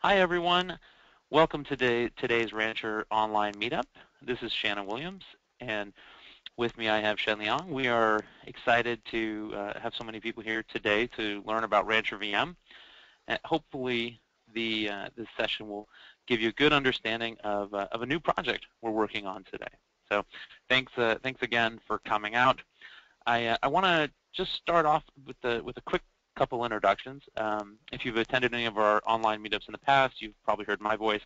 Hi everyone, welcome to today's Rancher online meetup. This is Shannon Williams, and with me I have Sheng Liang. We are excited to have so many people here today to learn about RancherVM. And hopefully this session will give you a good understanding of a new project we're working on today. So thanks again for coming out. I want to just start off with a quick couple introductions. If you've attended any of our online meetups in the past, you've probably heard my voice.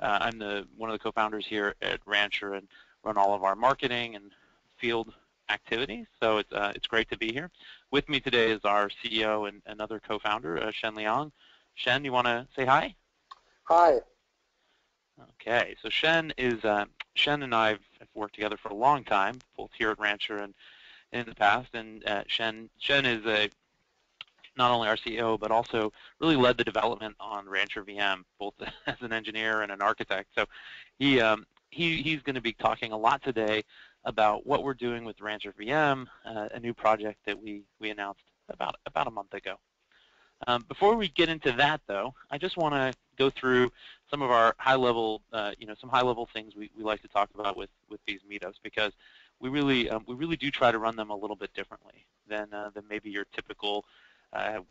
I'm one of the co-founders here at Rancher and run all of our marketing and field activities. So it's great to be here. With me today is our CEO and another co-founder, Sheng Liang. Shen, you want to say hi? Hi. Okay, so Shen and I have worked together for a long time, both here at Rancher and in the past. And Shen is not only our CEO, but also really led the development on RancherVM, both as an engineer and an architect. So he's going to be talking a lot today about what we're doing with RancherVM, a new project that we announced about a month ago. Before we get into that, though, I just want to go through some of our high-level, some high-level things we like to talk about with these meetups, because we really do try to run them a little bit differently than maybe your typical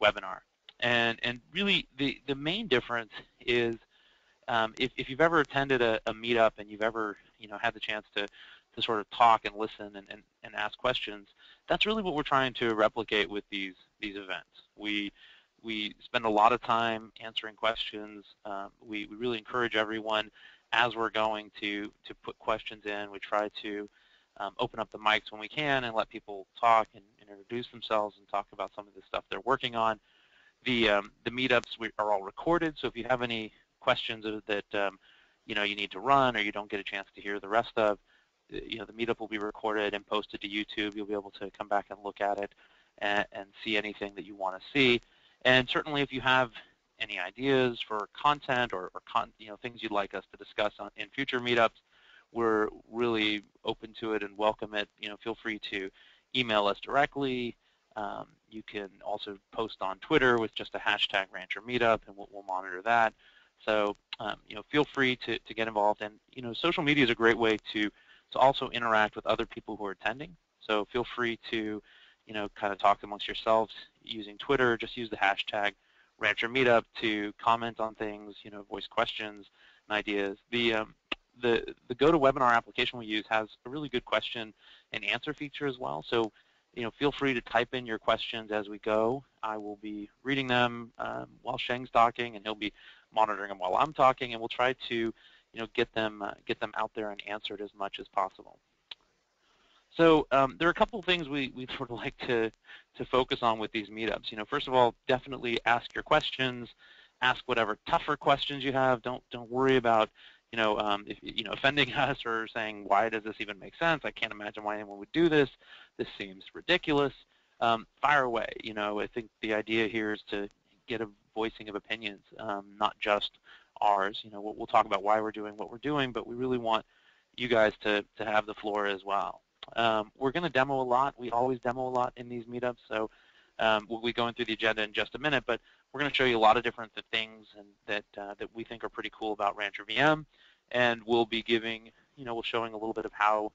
webinar. And really the main difference is if you've ever attended a meetup and you've ever had the chance to sort of talk and listen and ask questions, that's really what we're trying to replicate with these events. We spend a lot of time answering questions. We really encourage everyone as we're going to put questions in. We try to open up the mics when we can and let people talk and introduce themselves and talk about some of the stuff they're working on. The meetups are all recorded, so if you have any questions that you need to run or you don't get a chance to hear the rest of, the meetup will be recorded and posted to YouTube. You'll be able to come back and look at it and see anything that you want to see. And certainly, if you have any ideas for content or things you'd like us to discuss in future meetups, we're really open to it and welcome it. Feel free to email us directly. You can also post on Twitter with just a hashtag RancherMeetup, and we'll monitor that. So feel free to get involved. And social media is a great way to also interact with other people who are attending. So feel free to kind of talk amongst yourselves using Twitter. Just use the hashtag RancherMeetup to comment on things, voice questions and ideas. The GoToWebinar application we use has a really good question and answer feature as well. So feel free to type in your questions as we go. I will be reading them while Sheng's talking, and he'll be monitoring them while I'm talking, and we'll try to get them out there and answered as much as possible. So there are a couple of things we sort of like to focus on with these meetups. First of all, definitely ask your questions. Ask whatever tougher questions you have. Don't worry about offending us or saying, why does this even make sense? I can't imagine why anyone would do this. This seems ridiculous. Fire away. I think the idea here is to get a voicing of opinions, not just ours. We'll talk about why we're doing what we're doing, but we really want you guys to have the floor as well. We're going to demo a lot. We always demo a lot in these meetups, so we'll be going through the agenda in just a minute, but we're going to show you a lot of different things and that we think are pretty cool about RancherVM, and we'll be giving, we'll showing a little bit of how,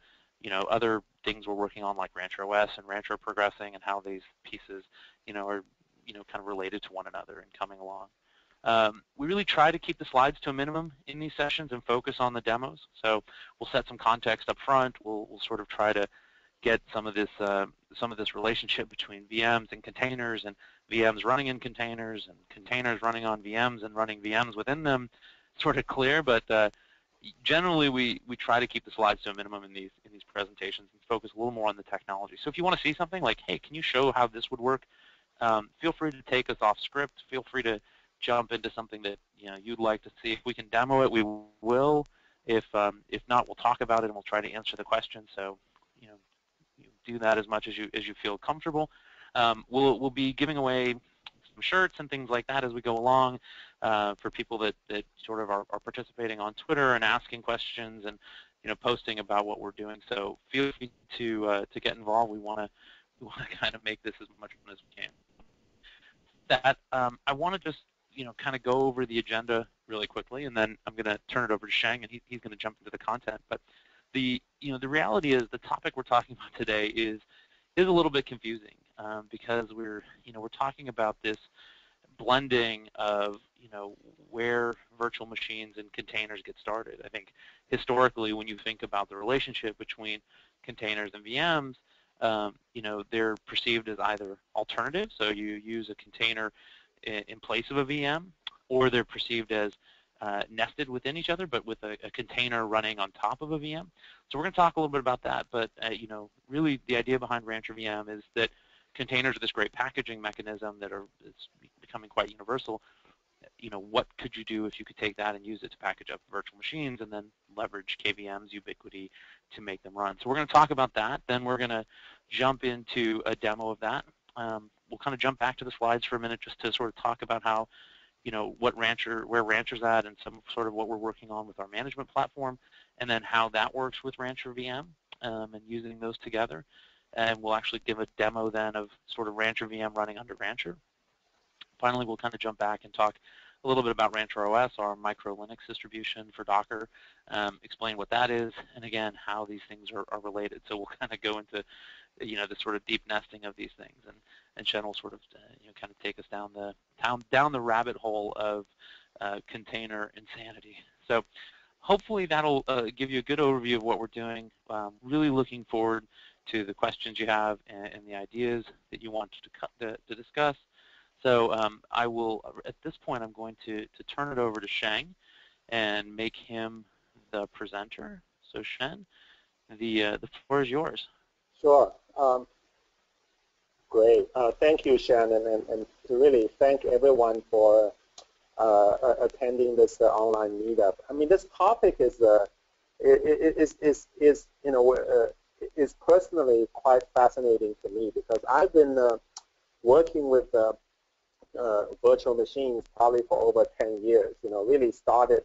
other things we're working on like RancherOS and Rancher progressing and how these pieces, are, kind of related to one another and coming along. We really try to keep the slides to a minimum in these sessions and focus on the demos. So we'll set some context up front. We'll sort of try to get some of this relationship between VMs and containers, and VMs running in containers, and containers running on VMs and running VMs within them sort of clear. But generally, we try to keep the slides to a minimum in these presentations and focus a little more on the technology. So if you want to see something like, hey, can you show how this would work? Feel free to take us off script. Feel free to jump into something that you'd like to see. If we can demo it, we will. If not, we'll talk about it and we'll try to answer the question. So you do that as much as you feel comfortable. We'll be giving away some shirts and things like that as we go along for people that sort of are participating on Twitter and asking questions and posting about what we're doing. So feel free to get involved. We want to kind of make this as much fun as we can. That I want to just kind of go over the agenda really quickly, and then I'm going to turn it over to Sheng, and he's going to jump into the content. But the reality is the topic we're talking about today is a little bit confusing because we're talking about this blending of where virtual machines and containers get started. I think historically, when you think about the relationship between containers and VMs, they're perceived as either alternatives, so you use a container in place of a VM, or they're perceived as nested within each other, but with a container running on top of a VM. So we're going to talk a little bit about that, but really the idea behind RancherVM is that containers are this great packaging mechanism it's becoming quite universal. What could you do if you could take that and use it to package up virtual machines and then leverage KVM's ubiquity to make them run? So we're going to talk about that. Then we're going to jump into a demo of that. We'll kind of jump back to the slides for a minute just to sort of talk about how, where Rancher's at and some sort of what we're working on with our management platform, and then how that works with RancherVM and using those together. And we'll actually give a demo then of sort of RancherVM running under Rancher. Finally, we'll kind of jump back and talk a little bit about RancherOS, our micro Linux distribution for Docker, explain what that is, and again, how these things are related. So we'll kind of go into the sort of deep nesting of these things, and Sheng will sort of kind of take us down the rabbit hole of container insanity. So hopefully that'll give you a good overview of what we're doing. Really looking forward to the questions you have and the ideas that you want to discuss. So I will, at this point, I'm going to turn it over to Sheng and make him the presenter. So Sheng, the floor is yours. Sure. Great. Thank you, Shannon, and to really thank everyone for attending this online meetup. I mean, this topic is personally quite fascinating to me because I've been working with virtual machines probably for over 10 years. Really started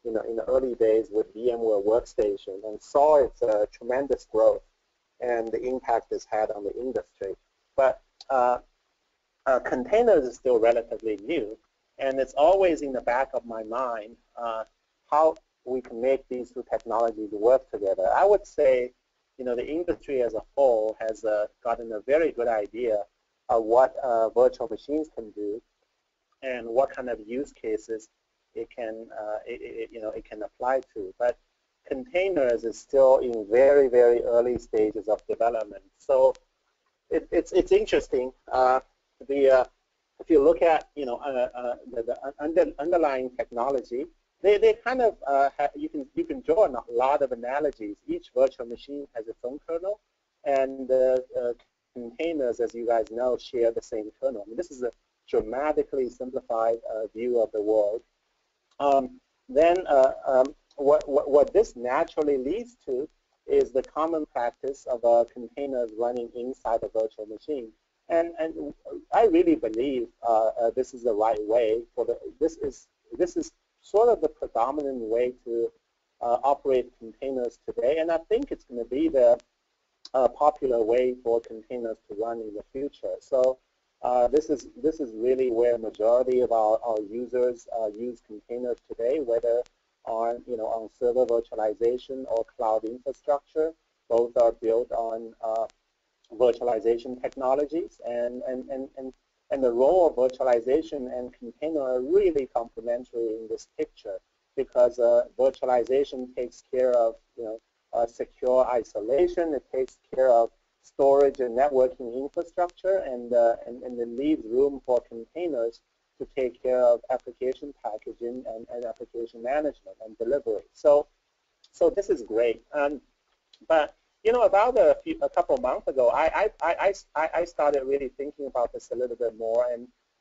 in the early days with VMware Workstation and saw its tremendous growth and the impact it's had on the industry. But containers is still relatively new, and it's always in the back of my mind how we can make these two technologies work together. I would say, the industry as a whole has gotten a very good idea of what virtual machines can do and what kind of use cases it can apply to. But containers is still in very, very early stages of development. So it's interesting. If you look at the underlying technology, they kind of you can draw a lot of analogies. Each virtual machine has its own kernel, and containers, as you guys know, share the same kernel. I mean, this is a dramatically simplified view of the world. What this naturally leads to is the common practice of containers running inside a virtual machine. And I really believe this is the right way this is sort of the predominant way to operate containers today, and I think it's going to be the popular way for containers to run in the future. So this is really where majority of our users use containers today, whether on server virtualization or cloud infrastructure. Both are built on virtualization technologies, and the role of virtualization and container are really complementary in this picture, because virtualization takes care of secure isolation, it takes care of storage and networking infrastructure, and it leaves room for containers to take care of application packaging and application management and delivery. So this is great. But about a couple of months ago, I started really thinking about this a little bit more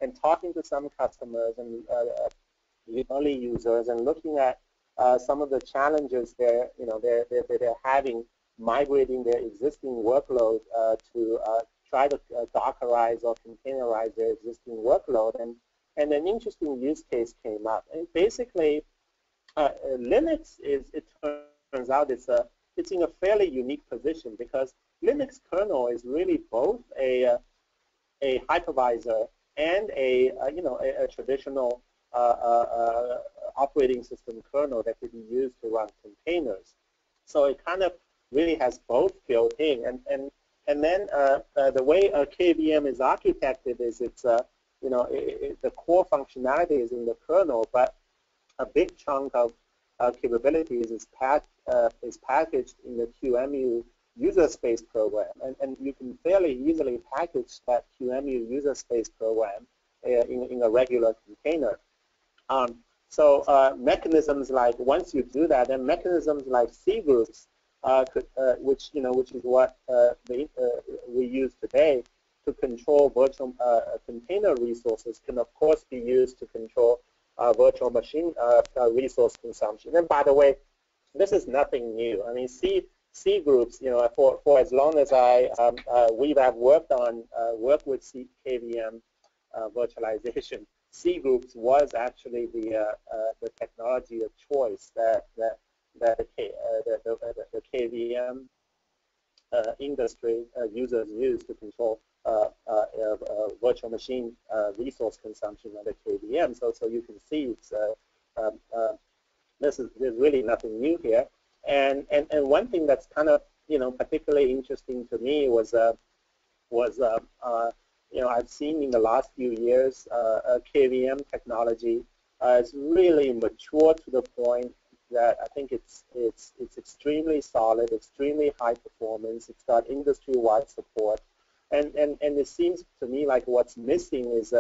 and talking to some customers and early users and looking at some of the challenges they're having migrating their existing workload to try to Dockerize or containerize their existing workload. And an interesting use case came up. And basically, Linux it turns out it's in a fairly unique position, because Linux kernel is really both a hypervisor and a traditional operating system kernel that could be used to run containers. So it kind of really has both built in, and then the way KVM is architected is it's the core functionality is in the kernel, but a big chunk of capabilities is packaged in the QEMU user space program, and you can fairly easily package that QEMU user space program in a regular container. So mechanisms like, once you do that, then mechanisms like C groups, which is what we use today to control virtual container resources, can of course be used to control virtual machine resource consumption. And by the way, this is nothing new. I mean, C groups, for as long as I've worked with KVM virtualization, C groups was actually the technology of choice that the KVM industry users use to control virtual machine resource consumption under KVM. So you can see it's there's really nothing new here. And one thing that's kind of particularly interesting to me was I've seen in the last few years KVM technology is really mature to the point that I think it's extremely solid, extremely high performance. It's got industry-wide support, and it seems to me like what's missing is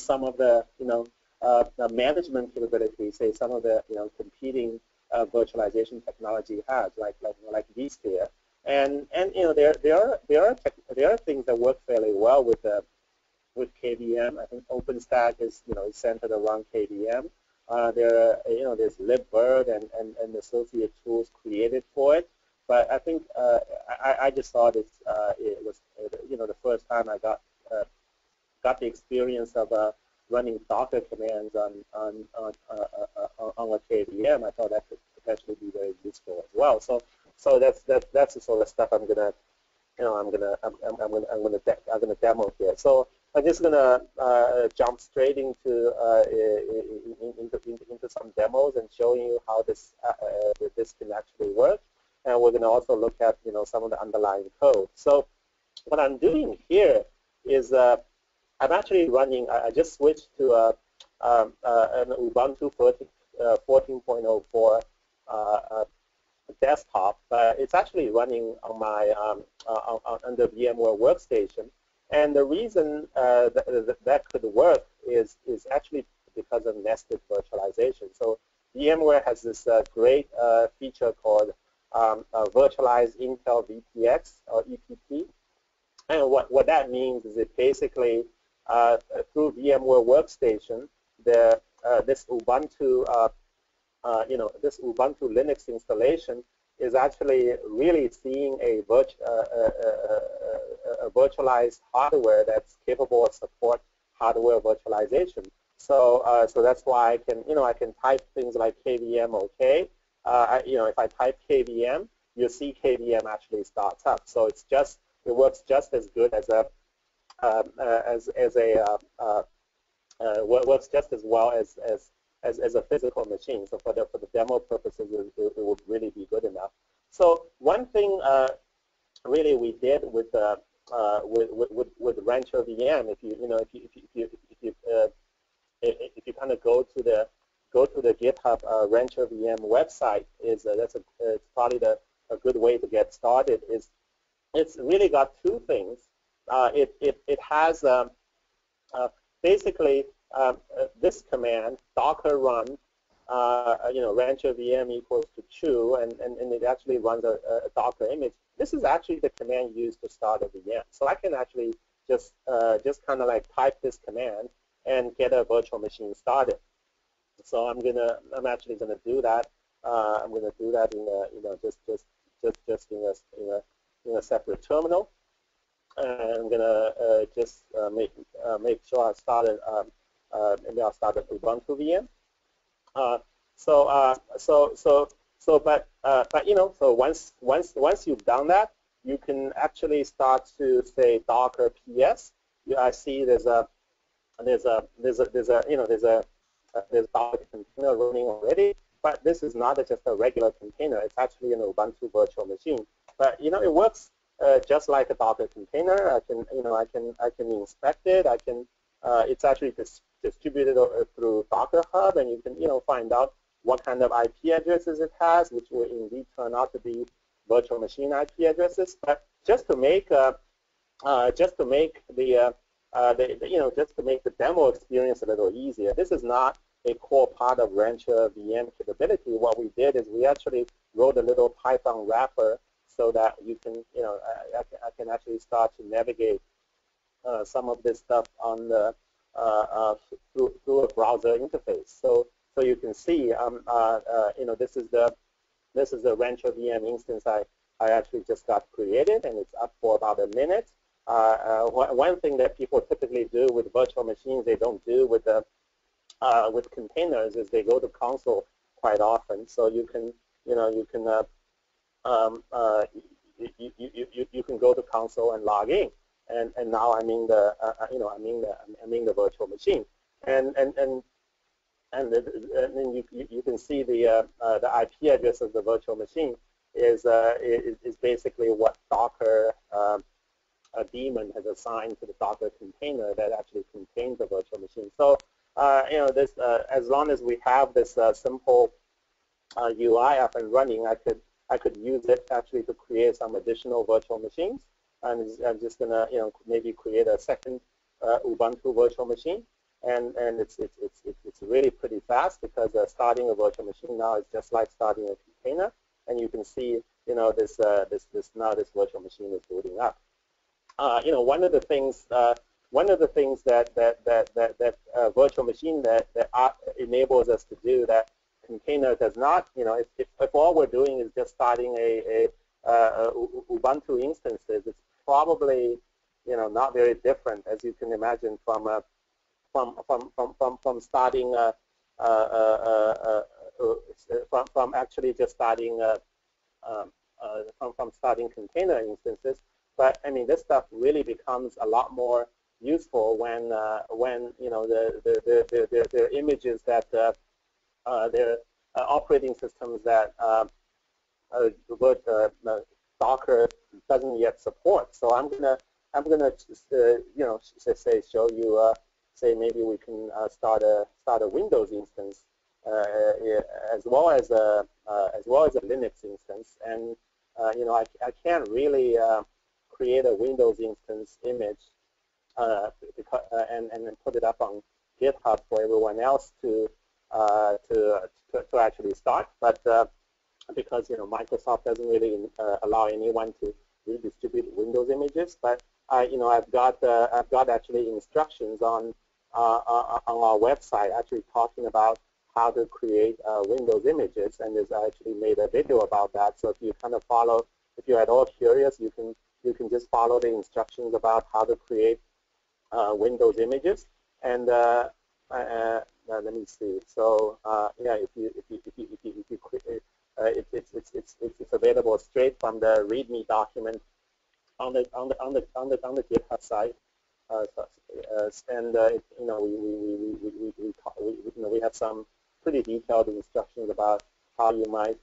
some of the the management capabilities, say some of the competing virtualization technology has, like vSphere, and there are things that work fairly well with KVM. I think OpenStack is centered around KVM. There's libvirt and associated tools created for it. But I think I just thought it was the first time I got the experience of running Docker commands on a KVM. I thought that could potentially be very useful as well. So that's the sort of stuff I'm gonna demo here. So I'm just gonna jump straight into some demos and showing you how this can actually work, and we're gonna also look at some of the underlying code. So what I'm doing here is I'm actually running. I just switched to an Ubuntu 14.04 desktop, but it's actually running on my under VMware Workstation. And the reason that could work is actually because of nested virtualization. So VMware has this great feature called Virtualized Intel VPX or EPP. And what that means is it basically through VMware Workstation, this Ubuntu this Ubuntu Linux installation is actually really seeing a virtualized hardware that's capable of support hardware virtualization. So so that's why I can type things like KVM OK. If I type KVM, you'll see KVM actually starts up. So it works just as good as works just as well as a physical machine. So for the demo purposes, it would really be good enough. So one thing really we did with RancherVM, if you kind of go to the GitHub RancherVM website, is it's probably a good way to get started. It's really got two things. It has basically this command, docker run, RancherVM equals to true, and it actually runs a Docker image. This is actually the command used to start a VM. So I can actually just kind of like type this command and get a virtual machine started. So I'm actually gonna do that. I'm gonna do that just in a separate terminal. And I'm gonna just make sure I started. Maybe I'll start at Ubuntu VM. So once you've done that, you can actually start to say Docker PS. I see there's a there's a Docker container running already, but this is not just a regular container. It's actually an Ubuntu virtual machine. But it works just like a Docker container. I can inspect it. It's actually distributed through Docker Hub, and you can find out what kind of IP addresses it has, which will indeed turn out to be virtual machine IP addresses. But just to make the demo experience a little easier, this is not a core part of RancherVM capability. What we did is we actually wrote a little Python wrapper so that you can, I can actually start to navigate some of this stuff on the through a browser interface. So you can see, this is the RancherVM instance I actually just got created, and it's up for about a minute. One thing that people typically do with virtual machines they don't do with containers is they go to console quite often. So you can you can go to console and log in, and now I'm in the I'm in the virtual machine, and then you can see the IP address of the virtual machine is basically what Docker daemon has assigned to the Docker container that actually contains the virtual machine. So this as long as we have this simple UI up and running, I could use it actually to create some additional virtual machines. And I'm just gonna maybe create a second Ubuntu virtual machine, and it's really pretty fast because starting a virtual machine now is just like starting a container, and you can see now this virtual machine is booting up. One of the things that virtual machine that enables us to do that container does not, if all we're doing is just starting a Ubuntu instances, it's probably not very different, as you can imagine, from starting from actually just starting from starting container instances. But I mean, this stuff really becomes a lot more useful when the images that they're operating systems that Docker doesn't yet support. So I'm gonna just, show you say maybe we can start a Windows instance as well as a Linux instance, and I can't really create a Windows instance image and then put it up on GitHub for everyone else to actually start, but because Microsoft doesn't really allow anyone to redistribute Windows images, but I've got actually instructions on our website actually talking about how to create Windows images, and there's actually made a video about that. So if you kind of follow, if you're at all curious, you can just follow the instructions about how to create Windows images. And let me see. So yeah, it's available straight from the README document on the GitHub site. We have some pretty detailed instructions about how you might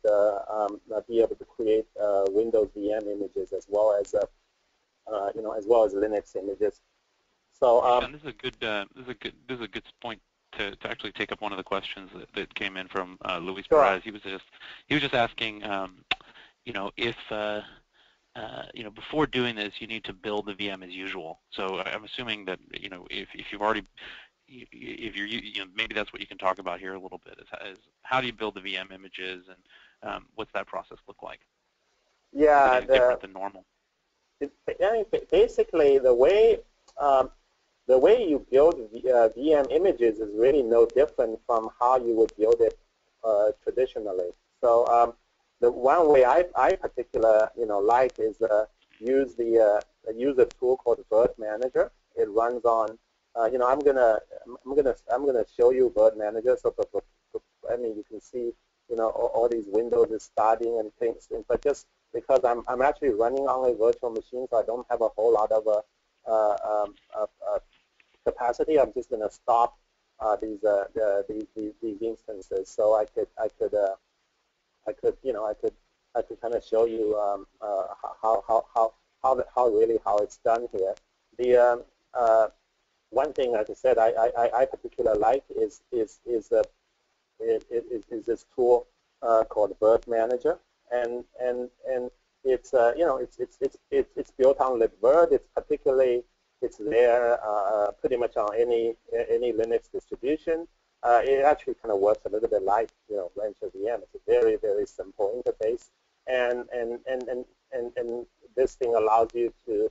be able to create Windows VM images as well as Linux images. So this is a good point to actually take up one of the questions that came in from Luis Perez. He was just asking, if before doing this, you need to build the VM as usual. So I'm assuming that if you've already, if you're maybe that's what you can talk about here a little bit is how do you build the VM images, and what's that process look like? Yeah, different than normal. Basically, the way you build VM images is really no different from how you would build it traditionally. So the one way I particularly like is use a tool called Bird Manager. It runs on I'm gonna show you Bird Manager, so I mean you can see all these windows is starting and things, but just because I'm actually running on a virtual machine, so I don't have a whole lot of capacity, I'm just going to stop these instances. So I could kind of show you how it's done here. The one thing, like I said, I particularly like is this tool called Bird Manager, and it's it's built on libvirt. It's there pretty much on any Linux distribution. It actually kind of works a little bit like RancherVM. It's a very simple interface, and this thing allows you to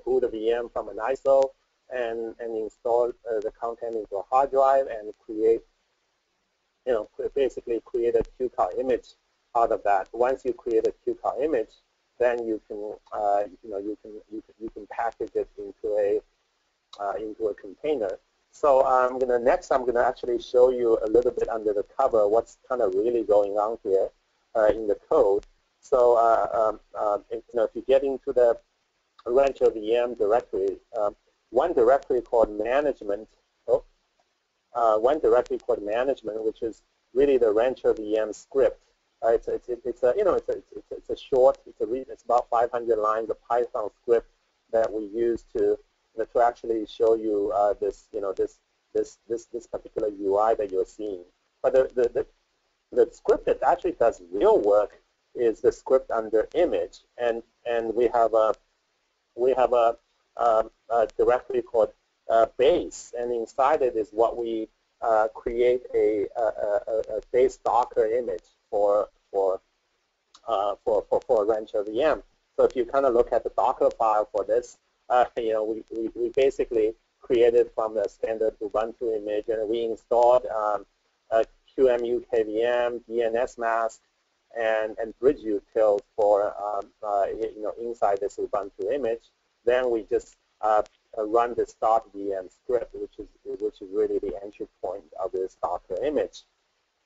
boot a VM from an ISO and install the content into a hard drive and create basically create a QCOW image out of that. Once you create a QCOW image, then you can you can package it into a container. So next I'm gonna actually show you a little bit under the cover what's kind of really going on here in the code. So if you get into the RancherVM directory, one directory called management. One directory called management, which is really the RancherVM script. It's a short. It's about 500 lines of Python script that we use to actually show you this particular UI that you're seeing. But the script that actually does real work is the script under image, and we have a directory called base, and inside it is what we create a base Docker image for RancherVM. So if you kind of look at the Docker file for this, we basically created from the standard Ubuntu image, and we installed QEMU KVM, DNS mask, and bridge utils for inside this Ubuntu image. Then we just run the start.vm script, which is really the entry point of this Docker image.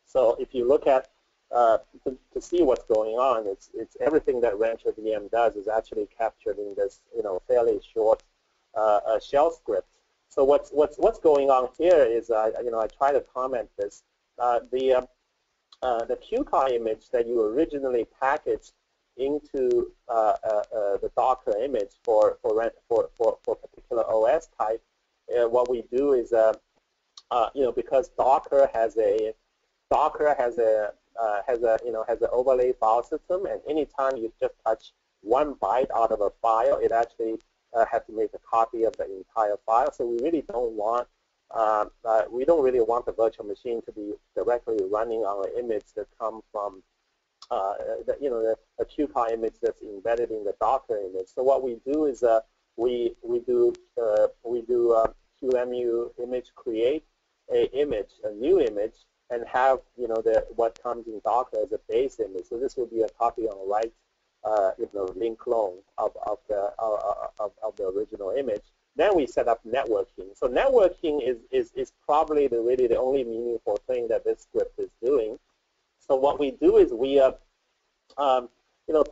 So if you look at to see what's going on, it's everything that RancherVM does is actually captured in this fairly short shell script. So what's going on here is I try to comment this the QCOW image that you originally packaged into the Docker image for particular OS type. What we do is because Docker has an overlay file system, and anytime you just touch 1 byte out of a file, it actually has to make a copy of the entire file. So we really don't want the virtual machine to be directly running on an image that comes from the QCOW image that's embedded in the Docker image. So what we do is we do QEMU image create a new image, and have what comes in Docker as a base image. So this will be a copy on the right, link clone of the original image. Then we set up networking. So networking is probably really the only meaningful thing that this script is doing. So what we do is we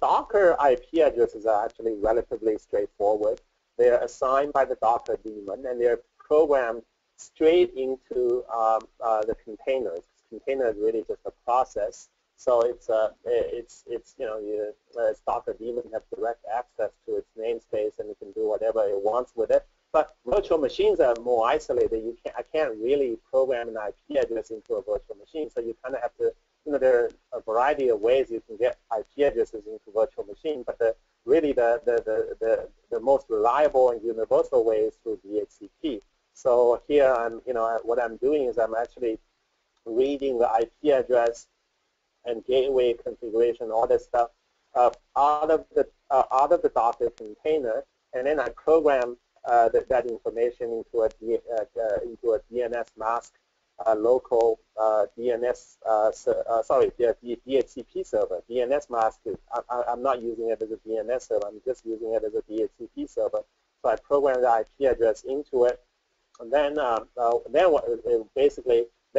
Docker IP addresses are actually relatively straightforward. They're assigned by the Docker daemon, and they're programmed straight into the containers. Container is really just a process. So it's Docker daemon has direct access to its namespace, and it can do whatever it wants with it. But virtual machines are more isolated. I can't really program an IP address into a virtual machine. So you kind of have to, there are a variety of ways you can get IP addresses into virtual machine. But the most reliable and universal way is through DHCP. So here what I'm doing is I'm actually reading the IP address and gateway configuration, all this stuff out of the Docker container, and then I program that information into a DNS mask local DHCP server. DNS mask I'm not using it as a DNS server. I'm just using it as a DHCP server. So I program the IP address into it, and then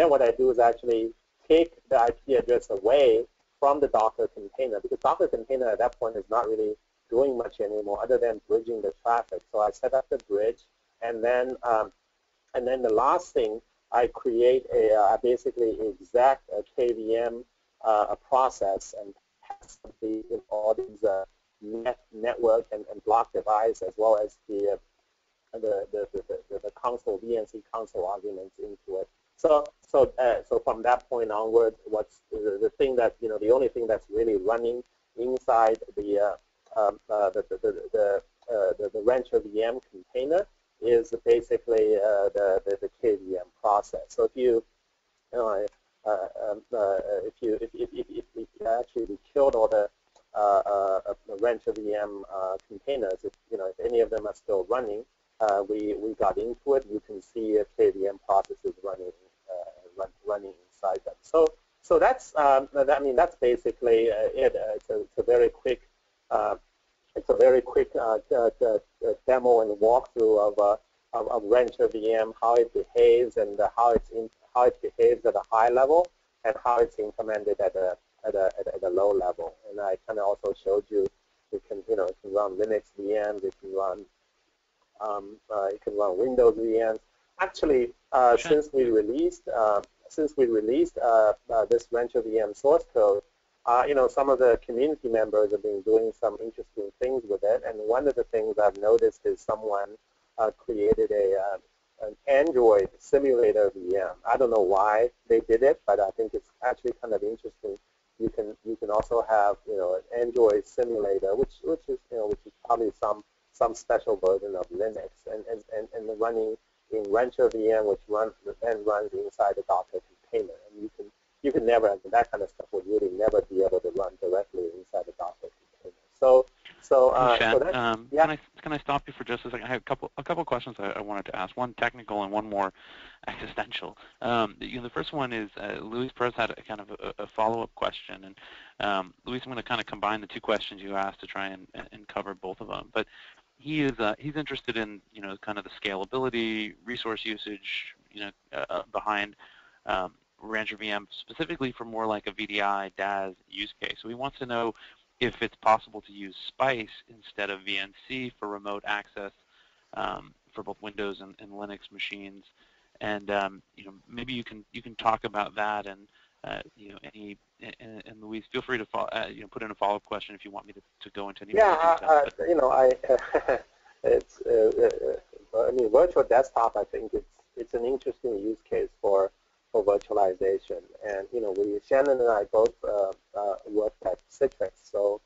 what I do is actually take the IP address away from the Docker container, because Docker container at that point is not really doing much anymore other than bridging the traffic. So I set up the bridge, and then And then the last thing, I create a basically exact KVM process and test all these network and block device as well as the console VNC console arguments into it. So from that point onward, what's the thing that the only thing that's really running inside the RancherVM container is basically the KVM process. So if you actually killed all the RancherVM containers, if any of them are still running, we got into it. You can see a KVM process is running inside them. So that's that's basically it. It's a very quick demo and walkthrough of RancherVM, how it behaves and how it behaves at a high level and how it's implemented at a low level. And I kind of also showed you it can run Linux VMs, it can run Windows VMs. Actually, since we released this RancherVM source code, some of the community members have been doing some interesting things with it. And one of the things I've noticed is someone created an Android simulator VM. I don't know why they did it, but I think it's actually kind of interesting. You can also have an Android simulator, which is probably some special version of Linux, and running in RancherVM, which runs inside the Docker container. And you can never, that kind of stuff would really never be able to run directly inside the Docker container. Yeah. Can I stop you for just a second? I have a couple questions I wanted to ask. One technical and one more existential. The first one is Luis Perez had a kind of a follow-up question, and Luis, I'm going to kind of combine the two questions you asked to try and cover both of them. But he's interested in kind of the scalability, resource usage, behind RancherVM, specifically for more like a VDI DAS use case. So he wants to know if it's possible to use Spice instead of VNC for remote access for both Windows and Linux machines. And maybe you can talk about that, and and Luis, feel free to put in a follow-up question if you want me to go into any more detail. I mean, virtual desktop, I think it's an interesting use case for virtualization. And Shannon and I both worked at Citrix, so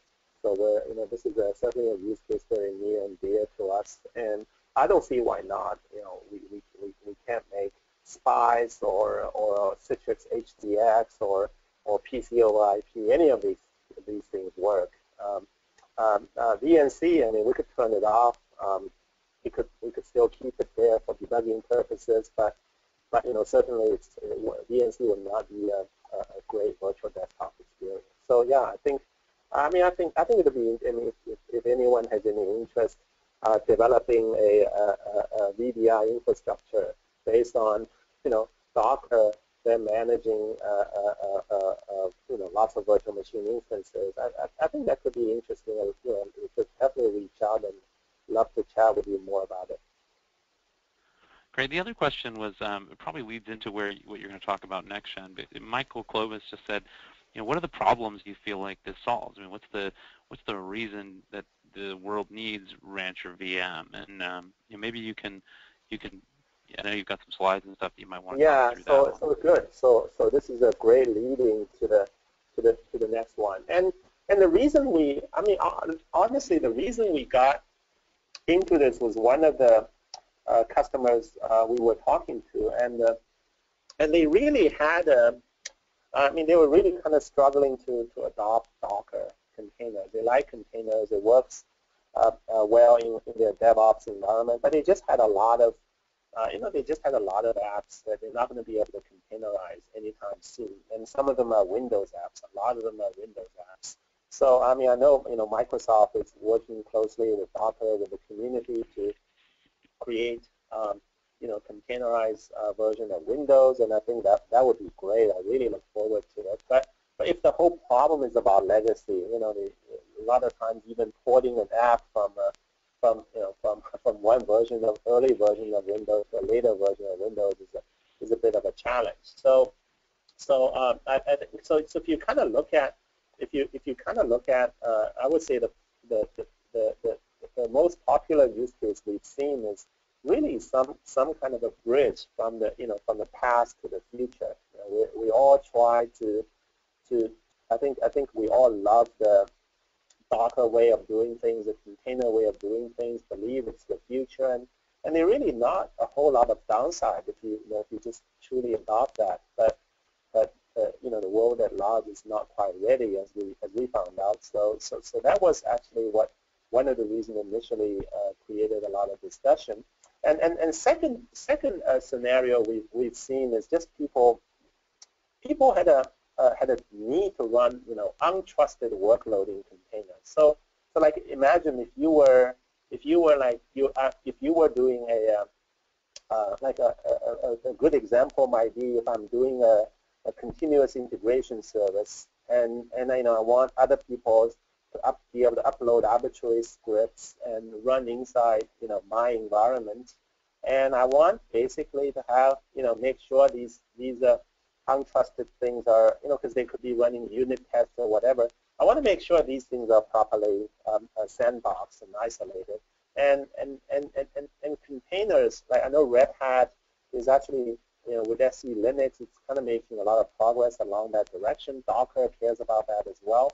this is certainly a use case very near and dear to us. And I don't see why not. We can't make Spice or Citrix HDX or PCOIP, any of these things work. VNC, I mean, we could turn it off. We could still keep it there for debugging purposes, but certainly VNC would not be a great virtual desktop experience. So yeah, I think it'll be. I mean, if anyone has any interest developing a VDI infrastructure based on Docker, then managing lots of virtual machine instances, I think that could be interesting. You could definitely reach out and love to chat with you more about it. Great. The other question was it probably leads into what you're going to talk about next, Shen. But Michael Clovis just said, what are the problems you feel like this solves? I mean, what's the reason that the world needs RancherVM? And maybe you can. I know you've got some slides and stuff that you might want to talk through. Yeah. So good. So this is a great leading to the next one. And the reason honestly, the reason we got into this was one of the customers we were talking to, and they really had they were really kind of struggling to adopt Docker containers. They like containers. It works well in their DevOps environment, but they just had a lot of apps that they're not going to be able to containerize anytime soon. And some of them are Windows apps. A lot of them are Windows apps. So I know Microsoft is working closely with Docker, with the community to create containerized version of Windows, and I think that would be great. I really look forward to it. But if the whole problem is about legacy, a lot of times even porting an app from from one version of early version of Windows to a later version of Windows is a bit of a challenge. So if you kind of look at I would say the most popular use case we've seen is really some kind of a bridge from the past to the future. We all try to I think we all love the Docker way of doing things, the container way of doing things, believe it's the future, and there really not a whole lot of downside if you just truly adopt that. But the world at large is not quite ready, as we found out. So that was actually one of the reasons initially created a lot of discussion. And second scenario we've seen is just people had a need to run untrusted workload in containers. So like imagine if you were doing a good example might be if I'm doing a continuous integration service and I want other people to be able to upload arbitrary scripts and run inside my environment, and I want basically to have make sure these untrusted things are because they could be running unit tests or whatever. I want to make sure these things are properly sandboxed and isolated. And containers, like I know Red Hat is actually with SE Linux, it's kind of making a lot of progress along that direction. Docker cares about that as well.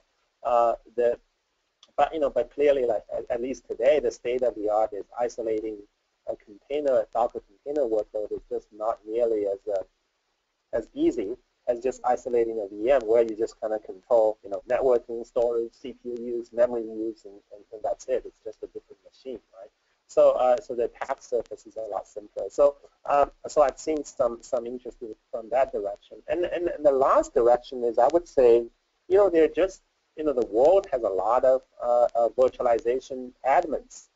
But clearly, like at least today, the state of the art is isolating a Docker container workload is just not nearly as easy as just isolating a VM where you just kind of control networking, storage, CPU use, memory use, and that's it. It's just a different machine, right? So the attack surface is a lot simpler. So I've seen some interest from that direction. And the last direction is I would say they're just the world has a lot of virtualization admins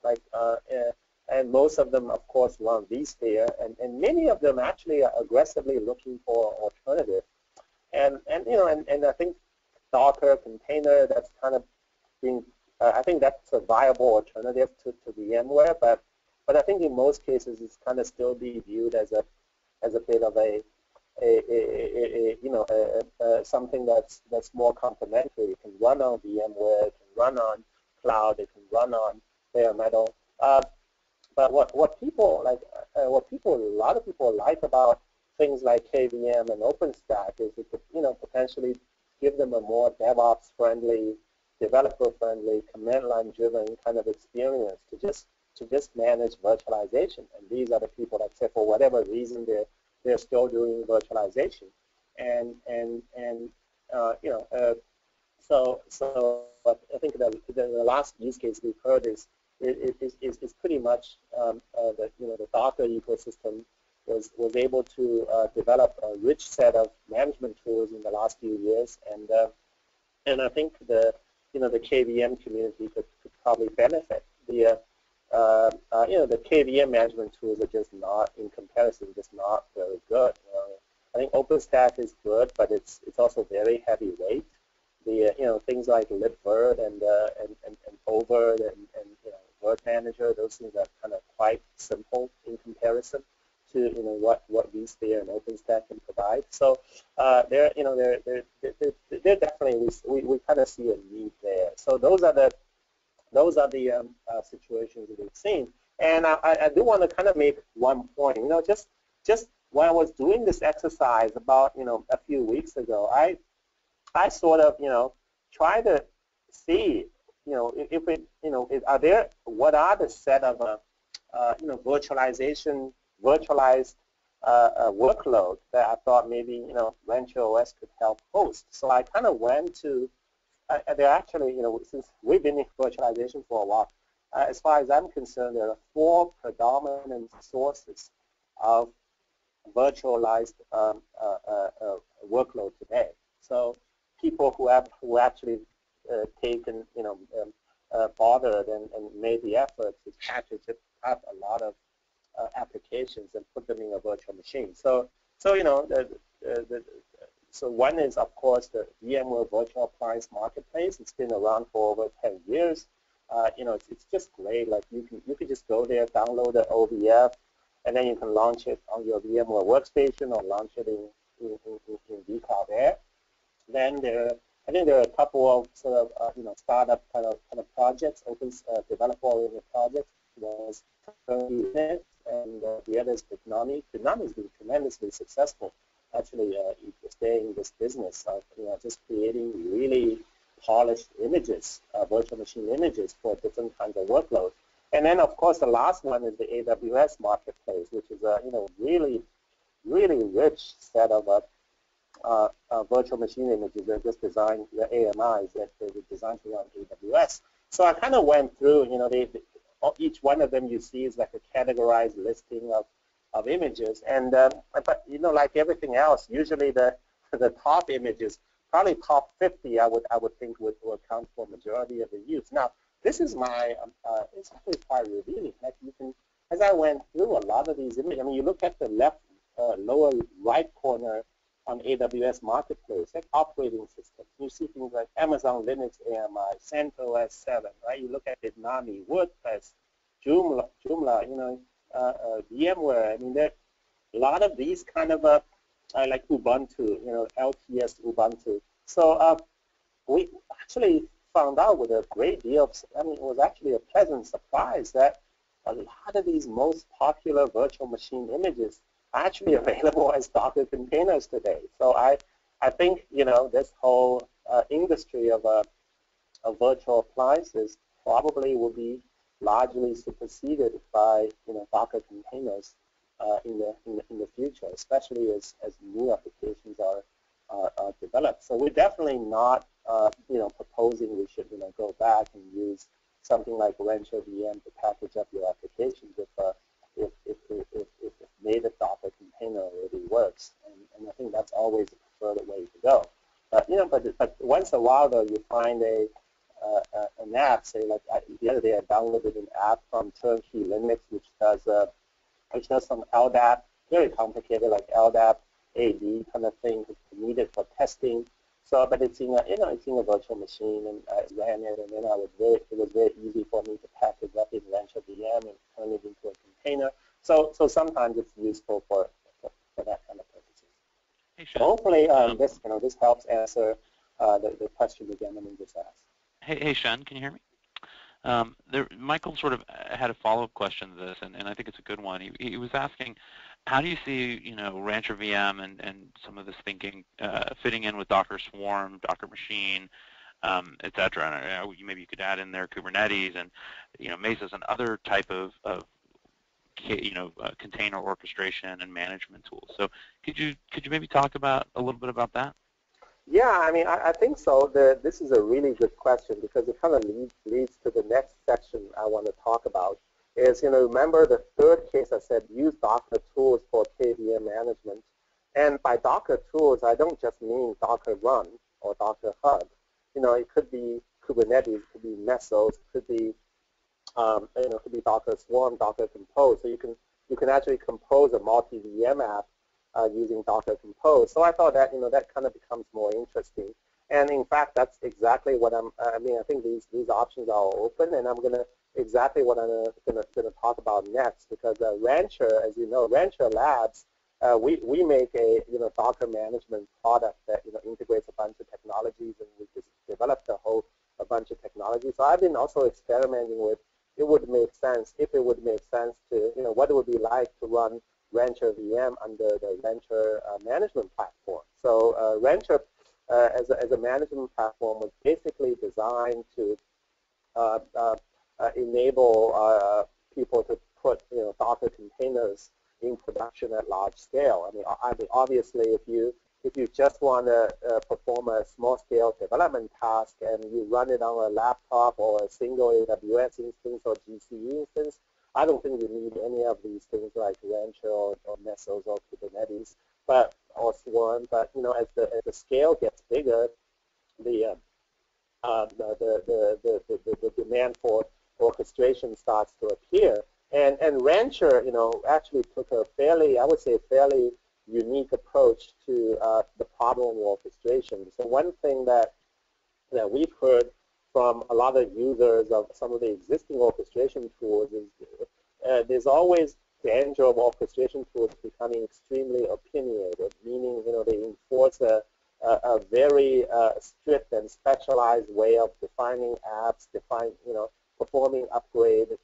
and most of them, of course, run vSphere, and many of them actually are aggressively looking for alternative. And I think Docker container, that's kind of being, I think that's a viable alternative to VMware, but I think in most cases it's kind of still be viewed as a bit of something that's more complementary. It can run on VMware, it can run on cloud, it can run on bare metal. But what a lot of people like about things like KVM and OpenStack is it could potentially give them a more DevOps-friendly, developer-friendly, command line-driven kind of experience to just manage virtualization. And these are the people that say for whatever reason they're still doing virtualization, so I think the last use case we've heard is pretty much the Docker ecosystem was able to develop a rich set of management tools in the last few years, and I think the KVM community could probably benefit. The KVM management tools are just not, in comparison, just not very good. I think OpenStack is good, but it's also very heavyweight. The things like libvirt and overt and Word Manager, those things are kind of quite simple in comparison to what vSphere and OpenStack can provide. So they're definitely, we kind of see a need there. So those are the situations that we've seen. And I do want to kind of make one point. Just when I was doing this exercise about a few weeks ago, I sort of try to see if it what are the set of virtualized workload that I thought maybe RancherOS could help host. So I kind of went to there actually since we've been in virtualization for a while, as far as I'm concerned, there are 4 predominant sources of virtualized workload today. So people who actually taken bothered and made the effort to package up a lot of applications and put them in a virtual machine. So so one is, of course, the VMware Virtual Appliance Marketplace. It's been around for over 10 years. it's just great. Like you can just go there, download the OVF, and then you can launch it on your VMware workstation or launch it in vCloud Air. Then I think there are a couple of sort of startup kind of projects, open developer-oriented projects. There's Linux, and the other is Bitnami. Bitnami has been tremendously successful, actually, staying in this business of just creating really polished images, virtual machine images for different kinds of workloads. And then, of course, the last one is the AWS marketplace, which is a really rich set of virtual machine images. They're just designed, the AMIs that they were designed to run AWS. So I kind of went through, each one of them you see is like a categorized listing of images. And but like everything else, usually the top images, probably top 50, I would think would account for majority of the use. Now, this is my it's actually quite revealing. Like you can, as I went through a lot of these images, I mean, you look at the left lower right corner on AWS Marketplace, like operating systems. You see things like Amazon Linux AMI, CentOS 7, right? You look at Bitnami, WordPress, Joomla, VMware. I mean, there are a lot of these kind of like Ubuntu, LTS Ubuntu. So we actually found out with a great deal of, it was actually a pleasant surprise that a lot of these most popular virtual machine images are actually available as Docker containers today. So I think, this whole industry of virtual appliances probably will be largely superseded by, Docker containers in the future, especially as new applications are developed. So we're definitely not, proposing we should, go back and use something like RancherVM to package up your applications if native Docker container already works. And I think that's always the preferred way to go. But but once in a while though, you find an app, say like the other day I downloaded an app from Turnkey Linux which does some LDAP, very complicated like LDAP AD kind of thing needed for testing. So, but it's in a virtual machine, and I ran it, and then it was very easy for me to package up in RancherVM and turn it into a container. So sometimes it's useful for that kind of purposes. Hey, so hopefully this helps answer the question the gentleman just asked. Hey, Sheng, can you hear me? Michael sort of had a follow-up question to this, and I think it's a good one. He was asking, how do you see, RancherVM and some of this thinking fitting in with Docker Swarm, Docker Machine, et cetera? And maybe you could add in there Kubernetes and, Mesos and other type of container orchestration and management tools. So could you maybe talk about a little bit about that? Yeah, I think so. This is a really good question because it kind of leads to the next section I want to talk about. Is, remember the third case I said use Docker tools for KVM management. And by Docker tools, I don't just mean Docker Run or Docker Hub. It could be Kubernetes, it could be Mesos, it could be it could be Docker Swarm, Docker Compose. So you can actually compose a multi-VM app using Docker Compose. So I thought that that kind of becomes more interesting. And in fact, that's exactly what I think these options are open, and I'm exactly what I'm going to talk about next, because Rancher, as you know, Rancher Labs, we make a Docker management product that integrates a bunch of technologies, and we just developed a bunch of technologies. So I've been also experimenting with if it would make sense to what it would be like to run RancherVM under the Rancher management platform. So Rancher as a management platform was basically designed to enable people to put Docker containers in production at large scale. I mean obviously if you just want to perform a small-scale development task and you run it on a laptop or a single AWS instance or GCE instance, I don't think you need any of these things like Rancher or Mesos or Kubernetes, or Swarm. But as the scale gets bigger, the demand for orchestration starts to appear. And Rancher, actually took a fairly unique approach to the problem of orchestration. So one thing that we've heard from a lot of users of some of the existing orchestration tools is there's always danger of orchestration tools becoming extremely opinionated, meaning they enforce a very strict and specialized way of defining apps, performing upgrade,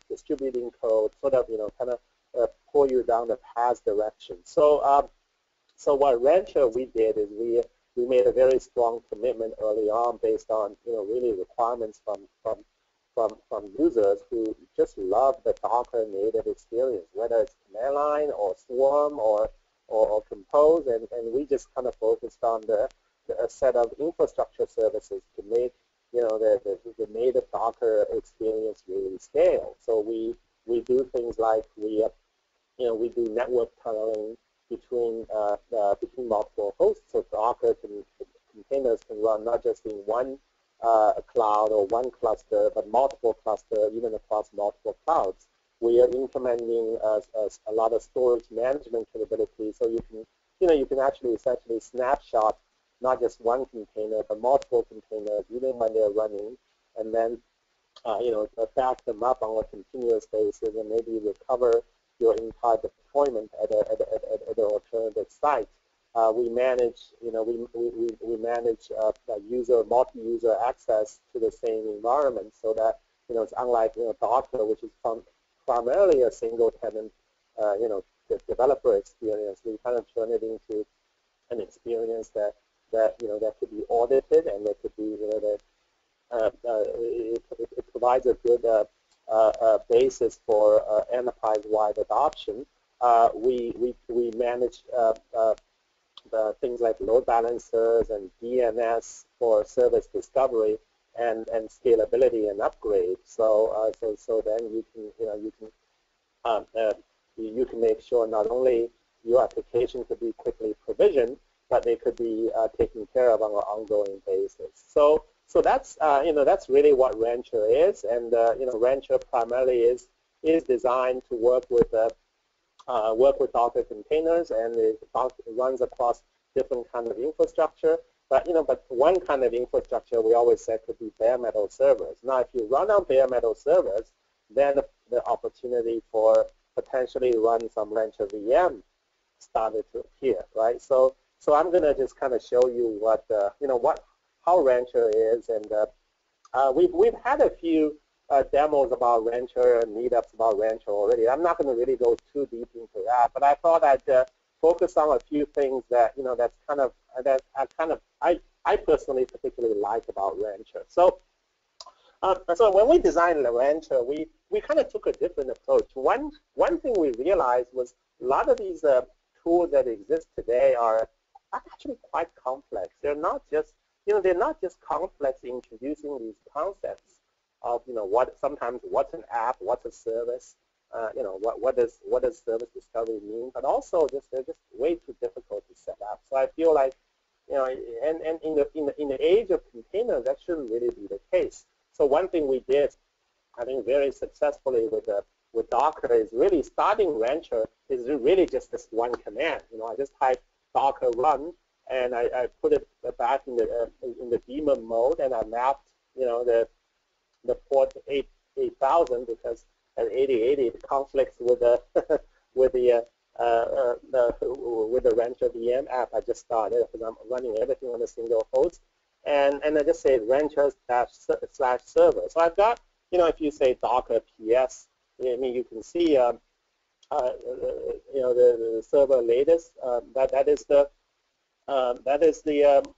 distributing code, sort of kind of pull you down the path direction. So so what Rancher we did is we made a very strong commitment early on based on really requirements from users who just love the Docker native experience, whether it's command line or Swarm or Compose, and we just kind of focused on a set of infrastructure services to make the native Docker experience really scale. So we do things like we do network tunneling between multiple hosts, so Docker containers can run not just in one cloud or one cluster, but multiple clusters, even across multiple clouds. We are implementing a lot of storage management capabilities, so you can actually essentially snapshot not just one container, but multiple containers, even when they're running, and then back them up on a continuous basis, and maybe recover your entire deployment at an alternative site. We manage, we manage multi-user access to the same environment, so that it's unlike Docker, which is primarily a single tenant, the developer experience. We kind of turn it into an experience that could be audited, and that could be it provides a good basis for enterprise-wide adoption. We manage things like load balancers and DNS for service discovery and scalability and upgrade. So then you can make sure not only your application could be quickly provisioned, but they could be taken care of on an ongoing basis. So that's that's really what Rancher is, and Rancher primarily is designed to work with Docker containers, and it runs across different kind of infrastructure. But one kind of infrastructure we always said could be bare metal servers. Now, if you run on bare metal servers, then the opportunity for potentially run some RancherVM started to appear, right? So I'm going to just kind of show you how Rancher is, and we've had a few demos about Rancher and meetups about Rancher already. I'm not going to really go too deep into that, but I thought I'd focus on a few things that I personally particularly like about Rancher. So when we designed the Rancher, we kind of took a different approach. One thing we realized was a lot of these tools that exist today are actually quite complex. They're not just complex in introducing these concepts of sometimes what's an app, what's a service, what does service discovery mean, but also they're just way too difficult to set up. So I feel like and in the age of containers, that shouldn't really be the case. So one thing we did, I think, very successfully with Docker is really starting Rancher is really just this one command. I just type Docker run, and I put it back in the daemon mode, and I mapped the port 8000 because at 8080 it conflicts with the with the RancherVM app I just started, because I'm running everything on a single host, and I just say rancher/server. So I've got if you say Docker PS, you can see the server latest. That is the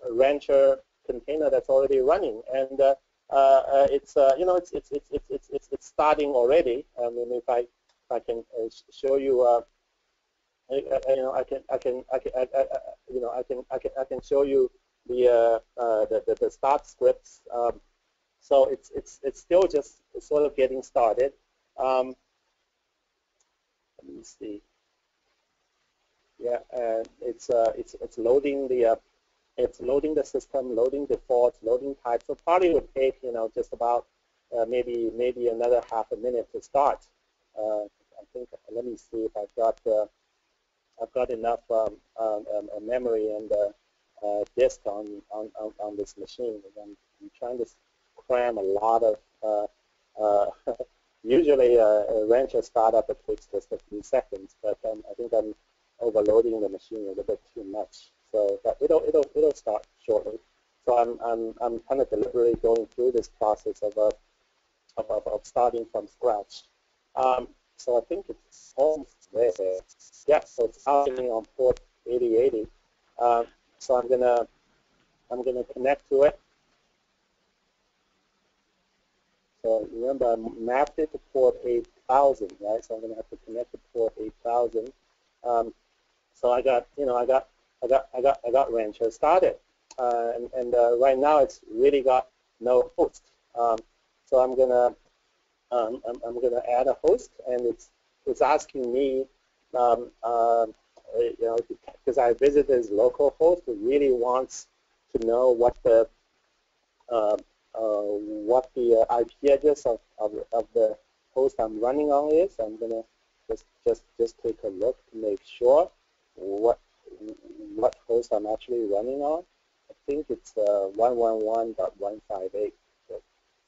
Rancher container that's already running, and it's starting already. If I can show you, I can show you the start scripts. So it's still just sort of getting started. Let me see. Yeah, and it's loading the system, loading defaults, loading types. So probably would take just about maybe another half a minute to start. I think, let me see if I've got enough memory and disk on this machine. And I'm trying to cram a lot of usually a Rancher startup it takes just a few seconds, but I think I'm overloading the machine a little bit too much. So but it'll start shortly. So I'm kind of deliberately going through this process of starting from scratch. So I think it's almost there. Yeah, so it's starting on port 8080. So I'm gonna connect to it. So remember, I mapped it to port 8000, right? So I'm gonna have to connect to port 8000. So I got Rancher started, and right now it's really got no host. So I'm gonna add a host, and it's asking me, because I visited his local host, it really wants to know what the IP address of the host I'm running on is. I'm gonna just take a look to make sure what host I'm actually running on. I think it's 111.158.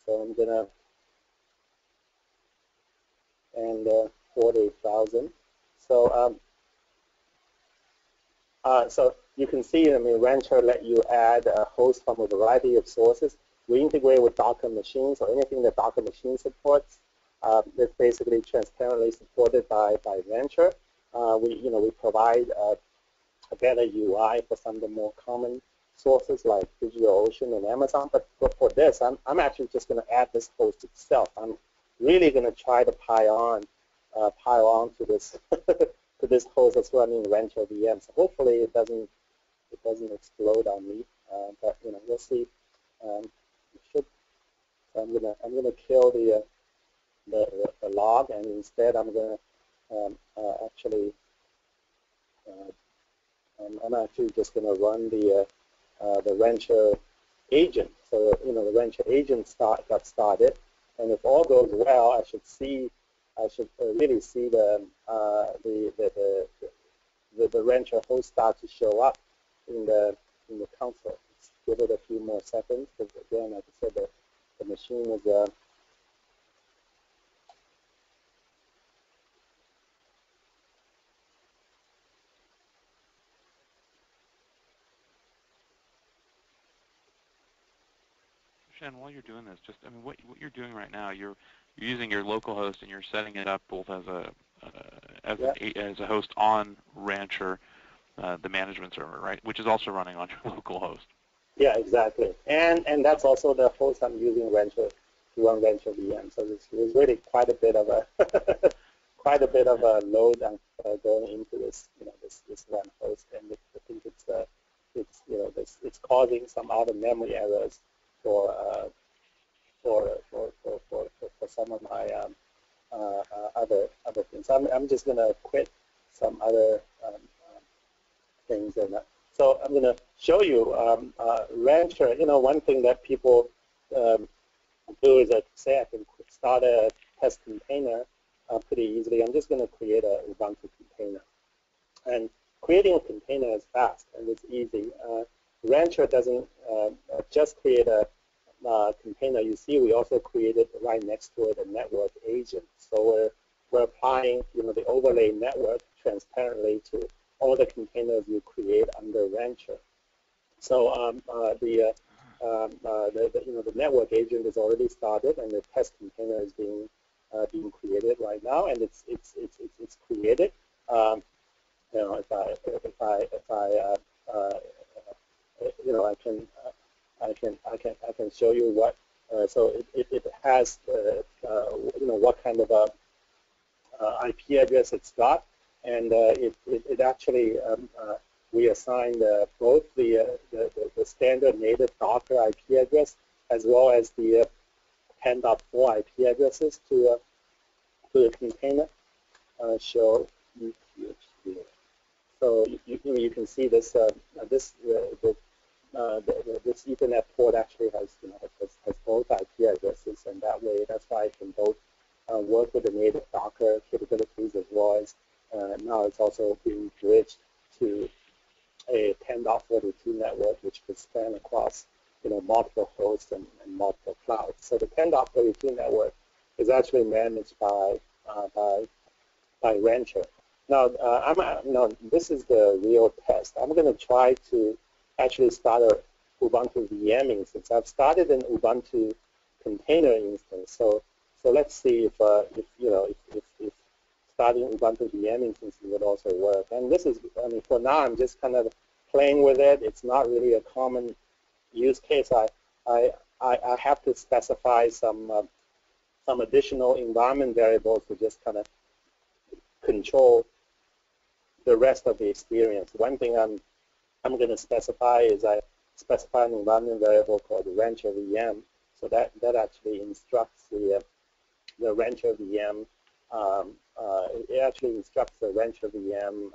So I'm gonna and port 8000. So so you can see, I mean, Rancher let you add a host from a variety of sources. We integrate with Docker machines or anything that Docker machine supports. It's basically transparently supported by Rancher. We provide a better UI for some of the more common sources like DigitalOcean and Amazon. But for this, I'm actually just going to add this host itself. I'm really going to try to pile on to this to this host that's running RancherVM. So hopefully it doesn't explode on me. But we'll see. It should. So I'm gonna kill the log, and instead I'm gonna I'm actually just gonna run the Rancher agent. So the Rancher agent got started, and if all goes well, I should really see the Rancher host start to show up in the console. Let's give it a few more seconds, because again, like I said, the machine is Shen, while you're doing this, just what you're doing right now, you're using your local host and you're setting it up both as a host on Rancher, the management server, right? Which is also running on your local host. Yeah, exactly. And that's also the host I'm using Rancher to run RancherVM. So there's really quite a bit of a load going into this this one host, and I think it's causing some other memory errors for some of my other things. I'm just gonna quit some other things, and so I'm gonna show you Rancher. One thing that people do is say I can start a test container pretty easily. I'm just gonna create a Ubuntu container, and creating a container is fast and it's easy. Rancher doesn't just create a container. You see, we also created right next to it a network agent. So we're applying the overlay network transparently to all the containers you create under Rancher. So the network agent is already started, and the test container is being created right now, and it's created. I can show you what. So it has what kind of IP address it's got, and it actually we assigned both the standard native Docker IP address as well as the 10.4 IP addresses to the container. Show you here. So you can see this this Ethernet port actually has both IP addresses, and that's why I can both work with the native Docker capabilities as well as now it's also being bridged to a 10.4 10.42 network, which could span across multiple hosts and multiple clouds. So the 10.42 network is actually managed by Rancher. Now, this is the real test. I'm going to try to actually start a Ubuntu VM instance. I've started an Ubuntu container instance. So let's see if starting Ubuntu VM instance would also work. And this is, for now, I'm just kind of playing with it. It's not really a common use case. I have to specify some additional environment variables to just kind of control the rest of the experience. One thing I'm going to specify is I specify an environment variable called RancherVM. So that actually instructs the RancherVM. It actually instructs the RancherVM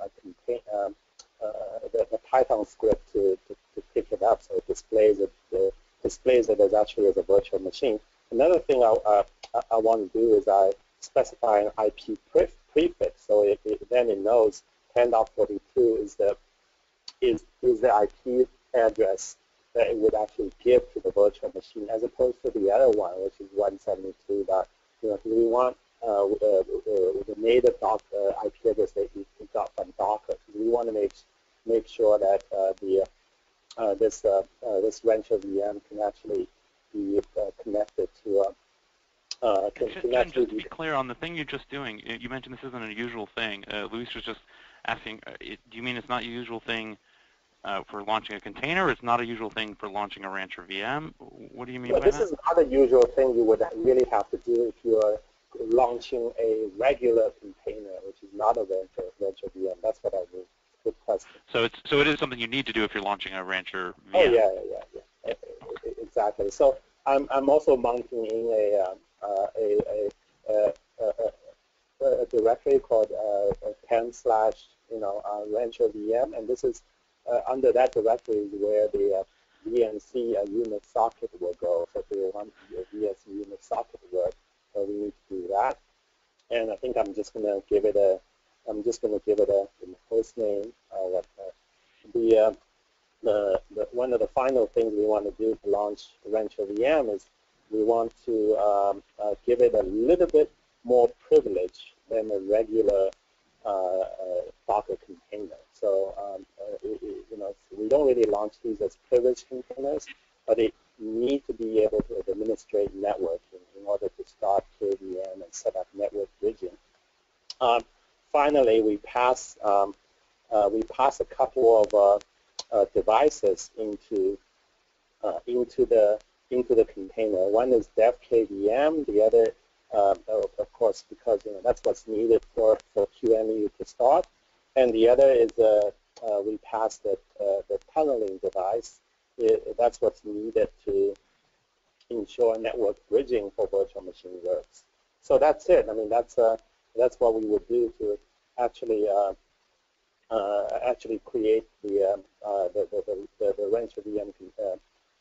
the Python script to pick it up, so it displays it as actually as a virtual machine. Another thing I want to do is I specify an IP prefix, so then it knows 10.42 is the IP address that it would actually give to the virtual machine, as opposed to the other one, which is 172. We want the native IP address that you got from Docker. We want to make sure that this RancherVM can actually be connected to. Just to be clear on the thing you're just doing, you mentioned this isn't a usual thing. Luis was just asking, do you mean it's not a usual thing for launching a container, or it's not a usual thing for launching a RancherVM? What do you mean by that? This is not a usual thing you would really have to do if you're launching a regular container, which is not a RancherVM. That's what I mean. Good question. So it is something you need to do if you're launching a RancherVM. Oh yeah. Exactly. So I'm also mounting in a directory called 10/RancherVM, and this is under that directory is where the VNC Unix socket will go. So if we want the VNC Unix socket to work, we need to do that. And I think I'm just going to give it a host name. One of the final things we want to do to launch RancherVM is we want to give it a little bit more privilege than a regular Docker container. So we don't really launch these as privileged containers, but they need to be able to administrate networking in order to start KVM and set up network bridging. Finally, we pass a couple of devices into the container. One is dev KVM. The other, of course, because that's what's needed for QEMU to start. And the other is we pass the tunneling device. That's what's needed to ensure network bridging for virtual machine works. So that's it. I mean, that's what we would do to actually create the RancherVM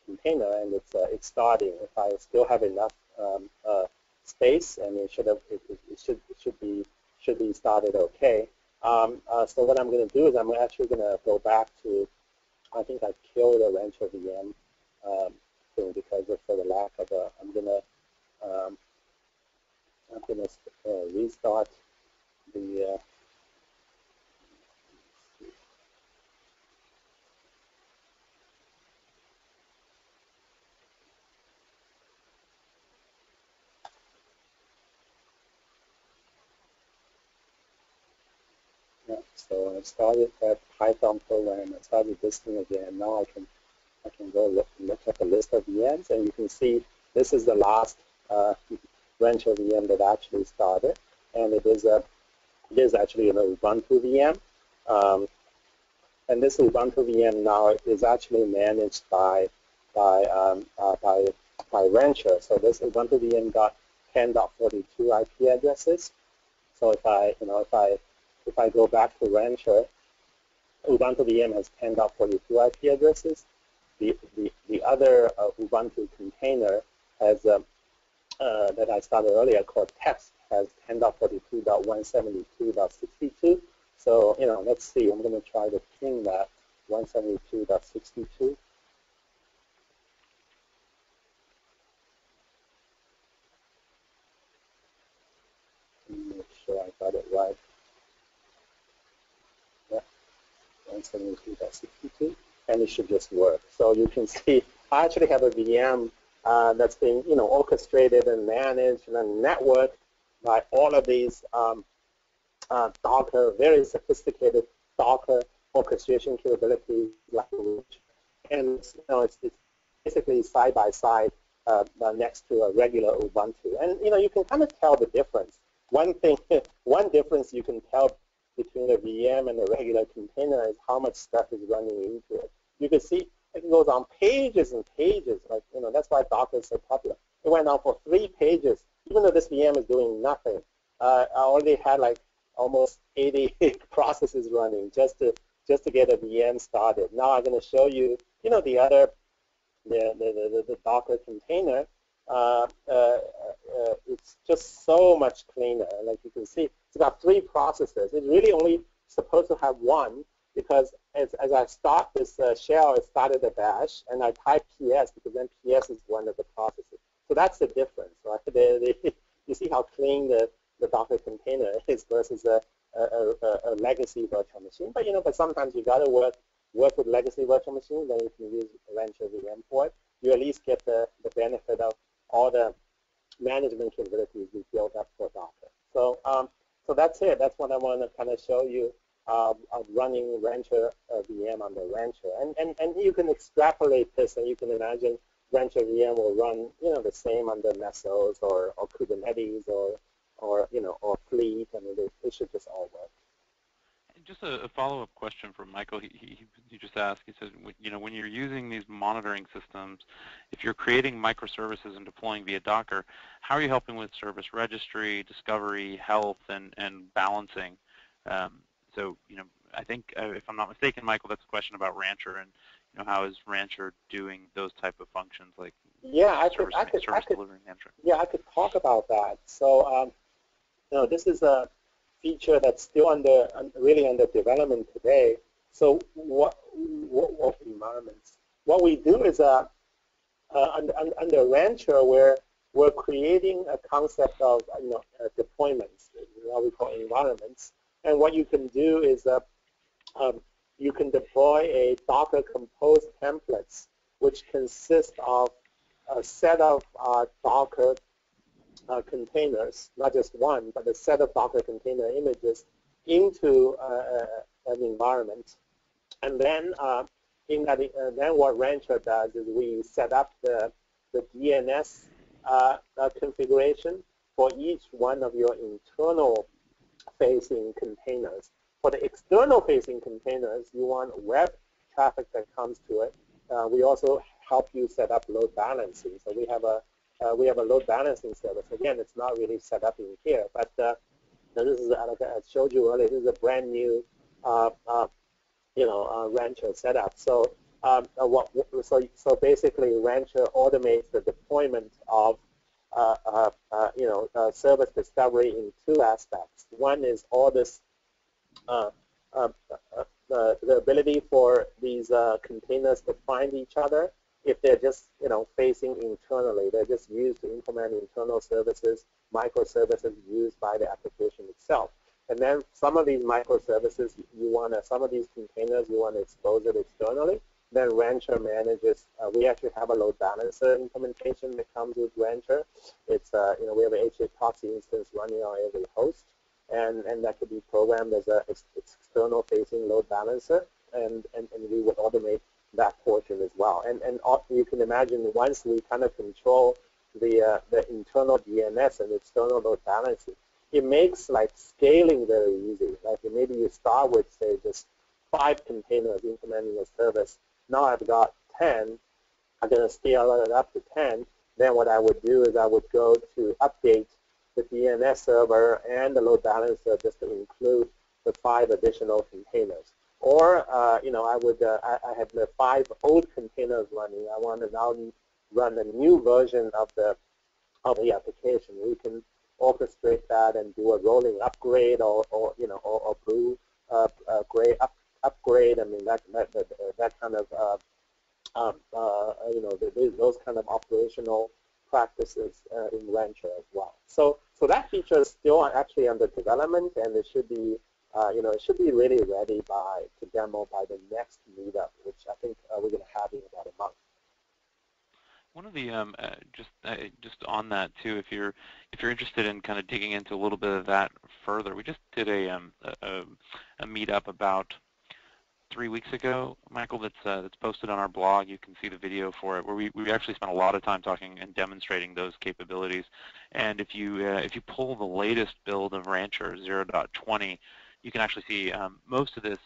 container, and it's starting. If I still have enough space, and it should be started okay. So what I'm going to do is I'm actually going to go back to, I think I killed the RancherVM thing because for the lack of I'm going to restart the So I started that Python program. I started this thing again. Now I can go look at the list of VMs, and you can see this is the last RancherVM that actually started, and it is actually an Ubuntu VM. And this Ubuntu VM now is actually managed by Rancher. So this Ubuntu VM got 10.42 IP addresses. So if I go back to Rancher, Ubuntu VM has 10.42 IP addresses. The other Ubuntu container has that I started earlier called test has 10.42.172.62. So let's see. I'm going to try to ping that 172.62. Make sure I got it right. Yeah, 172.62, and it should just work. So you can see I actually have a VM that's being, orchestrated and managed and networked by all of these Docker, very sophisticated Docker orchestration capabilities, and it's basically side by side next to a regular Ubuntu, and you can kind of tell the difference. One difference you can tell between a VM and a regular container is how much stuff is running into it. You can see it goes on pages and pages. That's why Docker is so popular. It went on for 3 pages, even though this VM is doing nothing. I already had almost 80 processes running just to get a VM started. Now I'm going to show you, the other, the Docker container. It's just so much cleaner. Like you can see, it's got 3 processes. It's really only supposed to have 1 because as I start this shell, it started a bash, and I type PS because then PS is one of the processes. So that's the difference, right? You see how clean the Docker container is versus a legacy virtual machine. But sometimes you got to work with legacy virtual machines, then you can use RancherVM for it. You at least get the benefit of all the management capabilities we built up for Docker. So that's it. That's what I want to kind of show you of running RancherVM on the Rancher. And you can extrapolate this, and you can imagine RancherVM will run, the same under Mesos or Kubernetes or Fleet. I mean, it should just all work. Just a follow-up question from Michael. He just asked, he said, when you're using these monitoring systems, if you're creating microservices and deploying via Docker, how are you helping with service registry, discovery, health, and balancing? So, I think, if I'm not mistaken, Michael, that's a question about Rancher, and how is Rancher doing those type of functions like service delivery and entry? Yeah, I could talk about that. So, this is a feature that's still really under development today. So what environments? What we do is under Rancher, we're creating a concept of deployments, what we call environments. And what you can do is you can deploy a Docker Compose templates, which consist of a set of Docker containers, not just one, but a set of Docker container images into an environment. And then then what Rancher does is we set up the DNS configuration for each one of your internal-facing containers. For the external-facing containers, you want web traffic that comes to it. We also help you set up load balancing. So we have a load balancing service. Again, it's not really set up in here, but this is, like I showed you earlier, this is a brand new, Rancher setup. So, so basically, Rancher automates the deployment of, service discovery in 2 aspects. One is all this, the ability for these containers to find each other. If they're just, facing internally, they're just used to implement internal services, microservices used by the application itself. And then some of these microservices, some of these containers, you want to expose it externally. Then Rancher manages. We actually have a load balancer implementation that comes with Rancher. It's, we have an HA proxy instance running on every host, and that could be programmed as an external-facing load balancer, and we would automate that portion as well. And you can imagine once we kind of control the internal DNS and external load balancing, it makes scaling very easy. Maybe you start with, say, just 5 containers implementing a service. Now I've got 10. I'm going to scale it up to 10. Then what I would do is I would go to update the DNS server and the load balancer just to include the 5 additional containers. Or, I had the 5 old containers running. I want to now run a new version of the application. We can orchestrate that and do a rolling upgrade or blue gray upgrade. I mean, that kind of those kind of operational practices in Rancher as well. So that feature is still actually under development, and it should be it should be really ready to demo by the next meetup, which I think we're going to have in about a month. One of the just on that too, if you're interested in kind of digging into a little bit of that further, we just did a meetup about 3 weeks ago, Michael, that's posted on our blog. You can see the video for it, where we actually spent a lot of time talking and demonstrating those capabilities. And if you pull the latest build of Rancher 0.20, you can actually see most of this.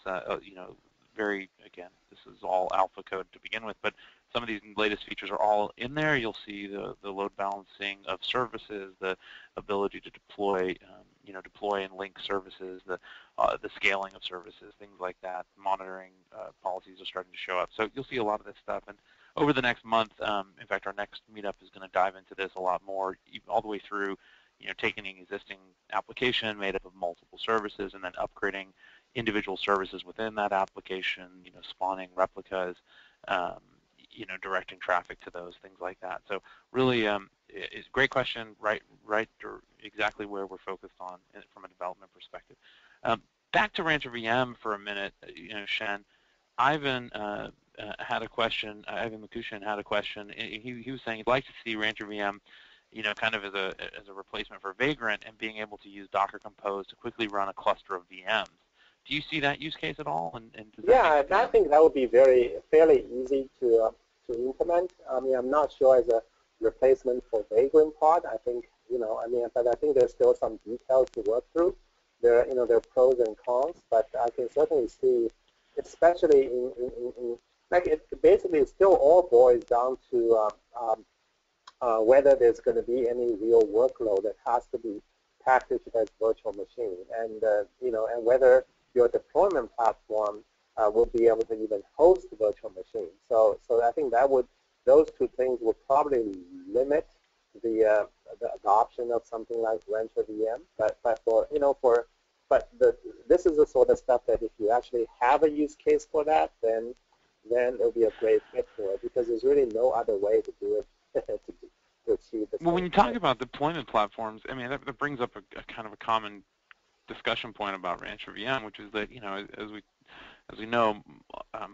Again, this is all alpha code to begin with, but some of these latest features are all in there. You'll see the load balancing of services, the ability to deploy, deploy and link services, the scaling of services, things like that. Monitoring policies are starting to show up. So you'll see a lot of this stuff. And over the next month, in fact, our next meetup is going to dive into this a lot more, all the way through, taking an existing application made up of multiple services and then upgrading individual services within that application, spawning replicas, directing traffic to those, things like that. So really, it's a great question, right or exactly where we're focused on from a development perspective. Back to RancherVM for a minute, Shen. Ivan had a question. Ivan Makushin had a question. He was saying he'd like to see RancherVM, kind of as a replacement for Vagrant, and being able to use Docker Compose to quickly run a cluster of VMs. Do you see that use case at all? And yeah, I think that would be fairly easy to implement. I mean, I'm not sure as a replacement for Vagrant pod. I think but I think there's still some details to work through. There are pros and cons, but I can certainly see, especially in like it basically still all boils down to whether there's going to be any real workload that has to be packaged as virtual machine, and and whether your deployment platform will be able to even host virtual machines. So I think those two things would probably limit the adoption of something like RancherVM. But this is the sort of stuff that if you actually have a use case for that, then it'll be a great fit for it, because there's really no other way to do it to achieve the. Well, when you talk about deployment platforms, I mean that brings up a kind of a common discussion point about RancherVM, which is that as we know,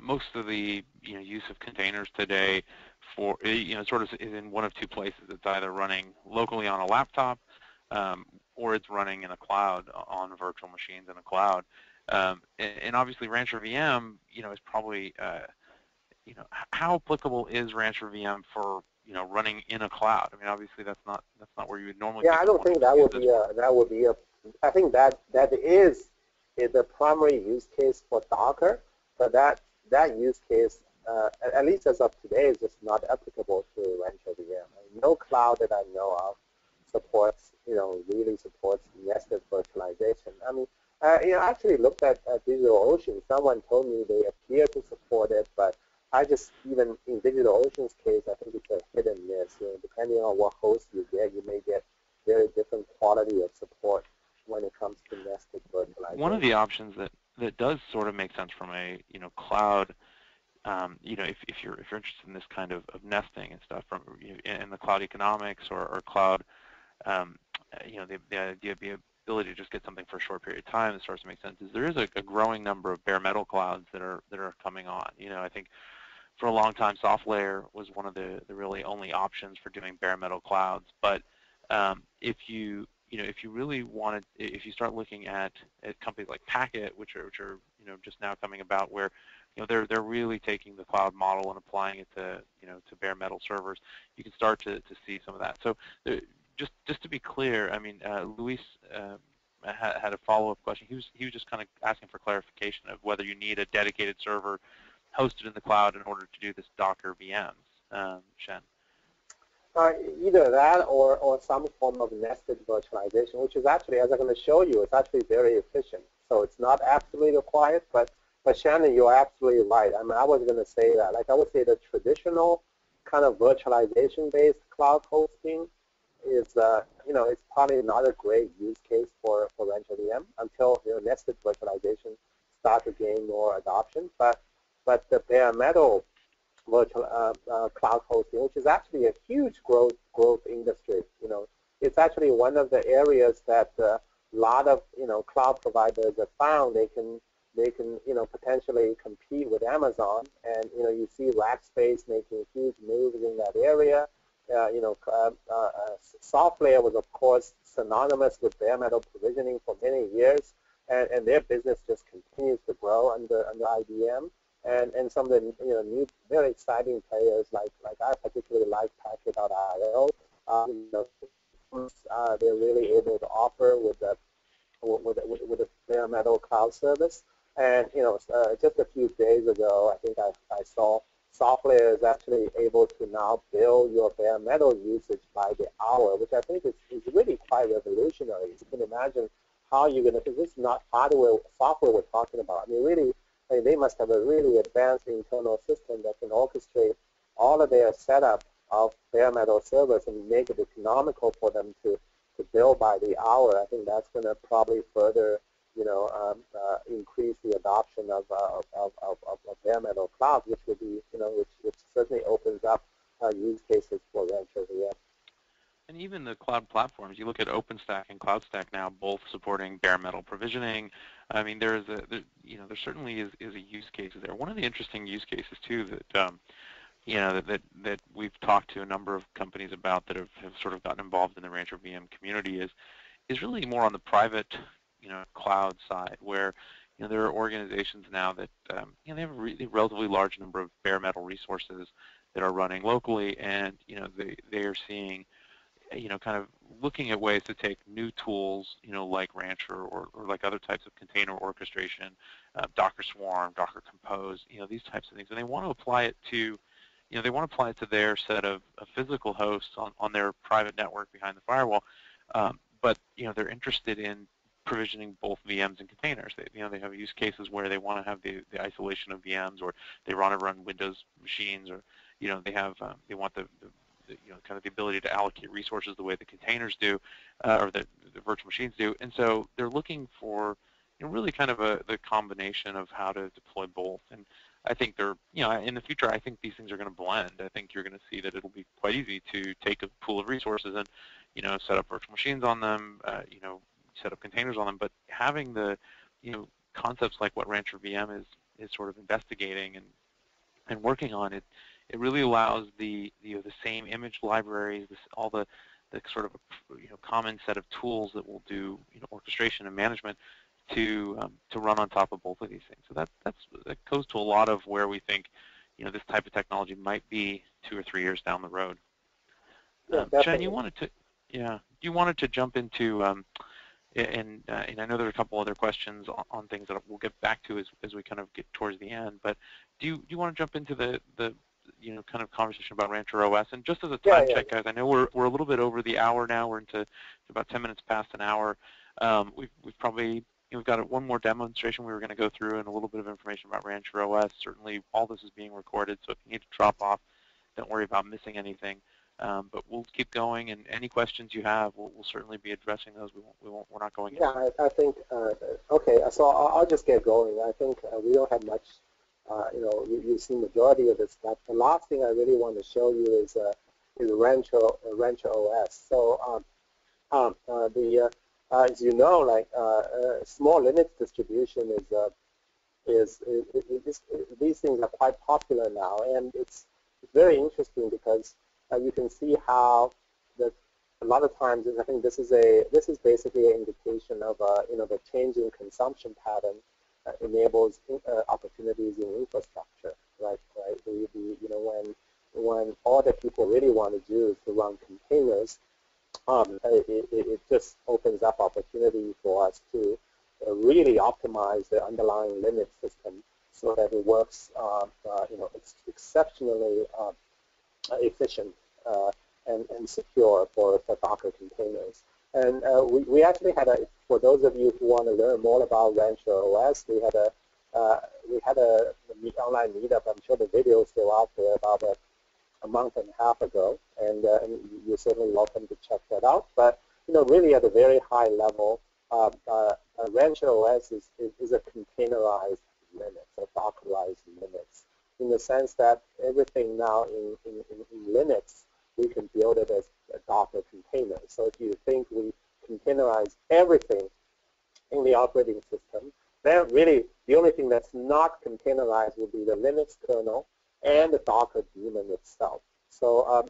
most of the use of containers today for sort of is in one of two places. It's either running locally on a laptop, or it's running in a cloud on virtual machines in a cloud. And obviously RancherVM, is probably how applicable is RancherVM for running in a cloud? I mean, obviously that's not where you would normally. Yeah, I don't think that would be a. I think that is the primary use case for Docker, but that use case, at least as of today, is just not applicable to RancherVM. I mean, no cloud that I know of really supports nested virtualization. I mean, I actually looked at DigitalOcean. Someone told me they appear to support it, but even in DigitalOcean's case, I think it's a hit and miss. Depending on what host you get, you may get very different quality of support when it comes to nested virtualization. One of the options that does sort of make sense from a cloud, if you're interested in this kind of nesting and stuff from in the cloud economics or cloud, the idea of the ability to just get something for a short period of time that starts to make sense is there is a growing number of bare metal clouds that are coming on. I think for a long time SoftLayer was one of the really only options for doing bare metal clouds, but if you really wanted, if you start looking at companies like Packet, which are just now coming about, where they're really taking the cloud model and applying it to bare metal servers, you can start to see some of that. So just to be clear, I mean, Luis had a follow-up question. He was just kind of asking for clarification of whether you need a dedicated server hosted in the cloud in order to do this Docker VMs, Shen. Either that or some form of nested virtualization, which is actually, as I'm going to show you, it's actually very efficient. So it's not absolutely required, but Shannon, you're absolutely right. I mean, I was going to say that. Like I would say the traditional kind of virtualization-based cloud hosting is, it's probably not a great use case for RancherVM until nested virtualization start to gain more adoption. But the bare metal virtual cloud hosting, which is actually a huge growth industry, it's actually one of the areas that a lot of cloud providers have found they can potentially compete with Amazon, and you see Rackspace making huge moves in that area. SoftLayer was of course synonymous with bare metal provisioning for many years, and their business just continues to grow under IBM. And some of the new very exciting players like I particularly like Packet.io. They're really able to offer with a bare metal cloud service. And just a few days ago, I think I saw SoftLayer is actually able to now bill your bare metal usage by the hour, which I think is really quite revolutionary. You can imagine how you're going to, because this is not hardware, software we're talking about. I mean, really, they must have a really advanced internal system that can orchestrate all of their setup of bare metal servers and make it economical for them to bill by the hour. I think that's going to probably further increase the adoption of bare metal cloud, which would be, which certainly opens up use cases for RancherVM. And even the cloud platforms, you look at OpenStack and CloudStack now, both supporting bare metal provisioning. I mean, there certainly is a use case there. One of the interesting use cases too that that we've talked to a number of companies about that have sort of gotten involved in the RancherVM community is really more on the private cloud side, where there are organizations now that they have a relatively large number of bare metal resources that are running locally, and they are seeing kind of looking at ways to take new tools, like Rancher or like other types of container orchestration, Docker Swarm, Docker Compose, these types of things, and they want to apply it to their set of physical hosts on their private network behind the firewall, but they're interested in provisioning both VMs and containers. They have use cases where they want to have the isolation of VMs, or they want to run Windows machines, or they want the kind of the ability to allocate resources the way the containers do, or the virtual machines do. And so they're looking for really kind of the combination of how to deploy both. And I think they're in the future, I think these things are going to blend. I think you're going to see that it'll be quite easy to take a pool of resources and set up virtual machines on them, set up containers on them. But having the concepts like what RancherVM is sort of investigating and working on, it really allows the same image libraries, all the sort of common set of tools that will do orchestration and management to run on top of both of these things. So that goes to a lot of where we think this type of technology might be 2 or 3 years down the road. Sheng, you wanted to jump into and I know there are a couple other questions on things that we'll get back to as we kind of get towards the end. But do you want to jump into the kind of conversation about Rancher OS? And just as a time check, guys, I know we're a little bit over the hour now. We're into about 10 minutes past an hour. We've probably we've got one more demonstration we were going to go through, and a little bit of information about Rancher OS. Certainly, all this is being recorded, so if you need to drop off, don't worry about missing anything. But we'll keep going, and any questions you have, we'll certainly be addressing those. We're not going. Yeah, I think okay. So I'll just get going. I think we don't have much. You've seen the majority of this stuff. The last thing I really want to show you is Rancher OS. So as you know, like small Linux distribution these things are quite popular now, and it's very interesting because you can see how a lot of times I think this is basically an indication of the changing consumption pattern enables opportunities in infrastructure, right? When all that people really want to do is to run containers, it just opens up opportunity for us to really optimize the underlying Linux system so that it works, it's exceptionally efficient and secure for Docker containers. And we actually had for those of you who want to learn more about Rancher OS, we had a online meetup. I'm sure the video is still out there about a month and a half ago, and you're certainly welcome to check that out. But really at a very high level, Rancher OS is a containerized Linux, a Dockerized Linux, in the sense that everything now in Linux, we can build it as a Docker container. So if you think we containerize everything in the operating system, then really the only thing that's not containerized would be the Linux kernel and the Docker daemon itself. So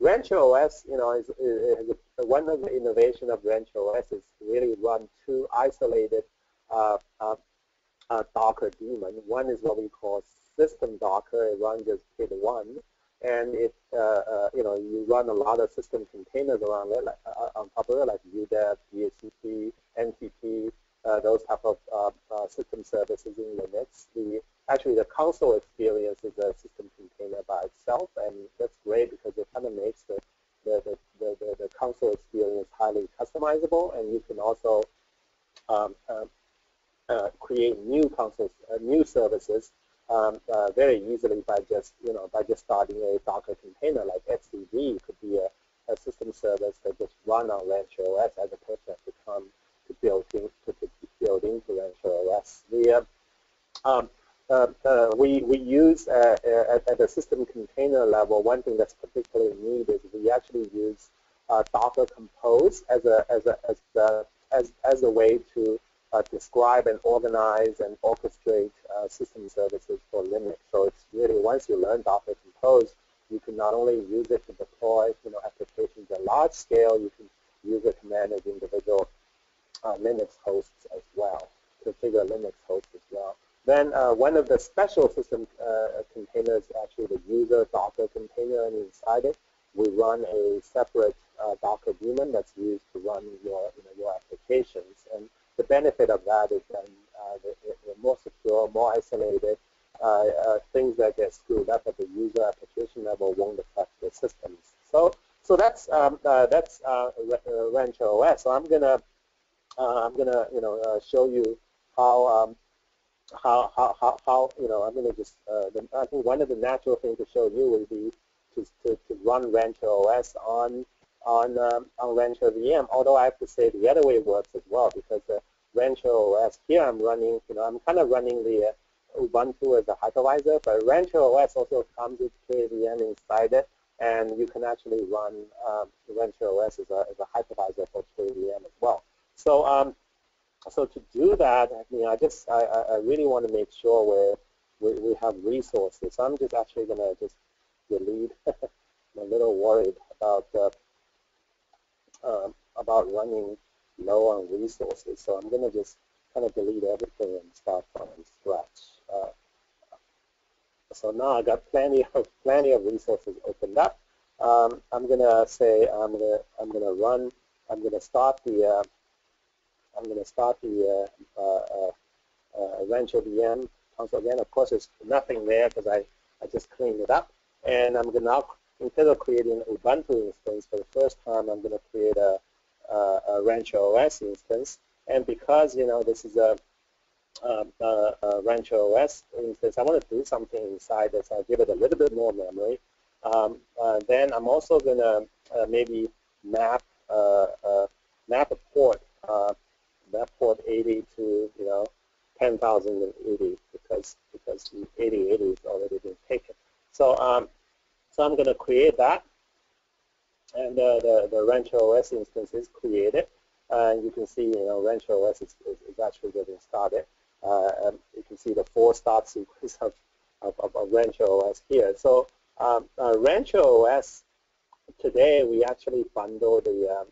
Rancher OS, is one of the innovation of Rancher OS is really run two isolated Docker daemon. One is what we call system Docker. It runs as kid1, and it you run a lot of system containers around it, on top of it, like UDEP, DHCP, NTP, those type of system services in Linux. Actually, the console experience is a system container by itself, and that's great because it kind of makes the console experience highly customizable, and you can also create new consoles, new services very easily by just starting a Docker container like XDV. Could be a system service that just run on Rancher OS as opposed to have to come to build into Rancher OS. We use at the system container level. One thing that's particularly neat is we actually use Docker Compose as a way to describe and organize and orchestrate system services for Linux. So it's really, once you learn Docker Compose, you can not only use it to deploy applications at large scale, you can use it to manage individual Linux hosts as well, configure Linux hosts as well. Then one of the special system containers, actually the user Docker container, and inside it, we run a separate Docker daemon that's used to run your applications. And the benefit of that is then they're more secure, more isolated. Things that get screwed up at the user application level won't affect the systems. So that's Rancher OS. So I'm gonna show you how I'm gonna just I think one of the natural things to show you would be to run Rancher OS on RancherVM. Although I have to say the other way works as well, because Rancher OS here I'm running, I'm kind of running the Ubuntu as a hypervisor, but Rancher OS also comes with KVM inside it, and you can actually run Rancher OS as a hypervisor for KVM as well. So so to do that, I really want to make sure we have resources. So I'm just actually going to just delete. I'm a little worried about running low on resources. So I'm going to just kind of delete everything and start from scratch. So now I got plenty of resources opened up. I'm going to say I'm going to start the RancherVM console again. Of course, there's nothing there because I just cleaned it up. And I'm going to now, instead of creating an Ubuntu instance, for the first time, I'm going to create a Rancher OS instance. And because this is a Rancher OS instance, I want to do something inside this. I'll give it a little bit more memory. Then I'm also going to maybe map a port. That port 80 to 10,080 because the 8080 has already been taken. So so I'm going to create that, and the Rancher OS instance is created. And you can see Rancher OS is actually getting started. You can see the 4 start sequence of Rancher OS here. So Rancher OS today we actually bundle the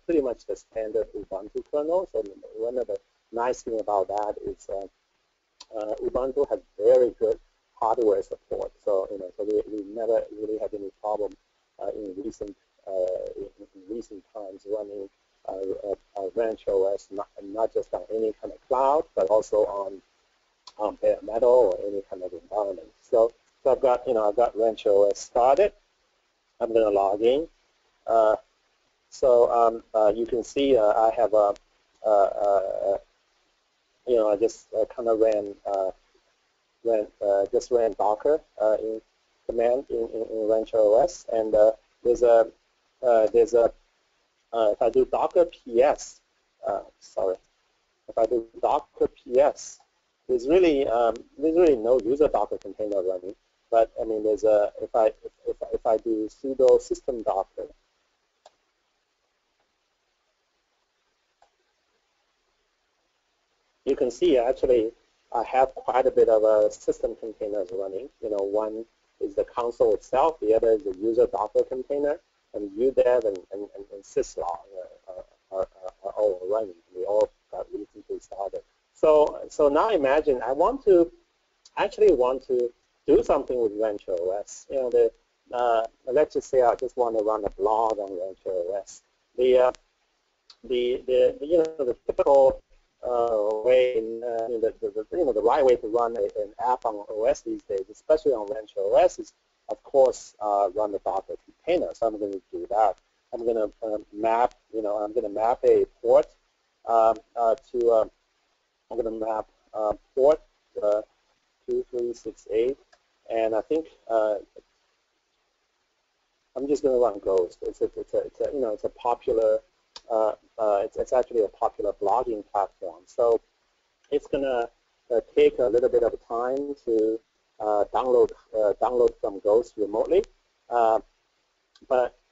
pretty much the standard Ubuntu kernel. So one of the nice thing about that is Ubuntu has very good hardware support. So so we never really had any problem in recent times running Rancher OS, not just on any kind of cloud, but also on bare metal or any kind of environment. So I've got Rancher OS started. I'm going to log in. So you can see I have I just kind of ran Docker in command in Rancher OS, and there's a if I do Docker PS, sorry, if I do Docker PS, there's really no user Docker container running. But I mean, there's a if I do sudo system Docker, you can see actually I have quite a bit of system containers running. One is the console itself, the other is the user Docker container, and udev and syslog are all running. We all got recently started. So now imagine I actually want to do something with RancherOS. Let's just say I just want to run a blog on RancherOS. The typical way, the right way to run an app on OS these days, especially on RancherOS, is of course run the Docker container. So I'm going to do that. I'm going to map, a port I'm going to map port 2368, and I think I'm just going to run Ghost. It's a popular it's actually a popular blogging platform. So it's going to take a little bit of time to download from Ghost remotely, but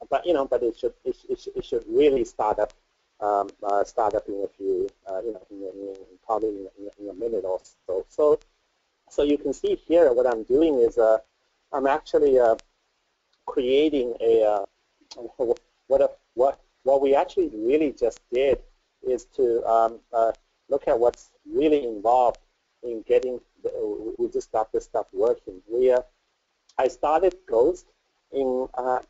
it should really start up in a few probably in a minute or so. So you can see here what I'm doing is I'm actually creating a what we actually really just did is to look at what's really involved in getting. We just got this stuff working. I started Ghost in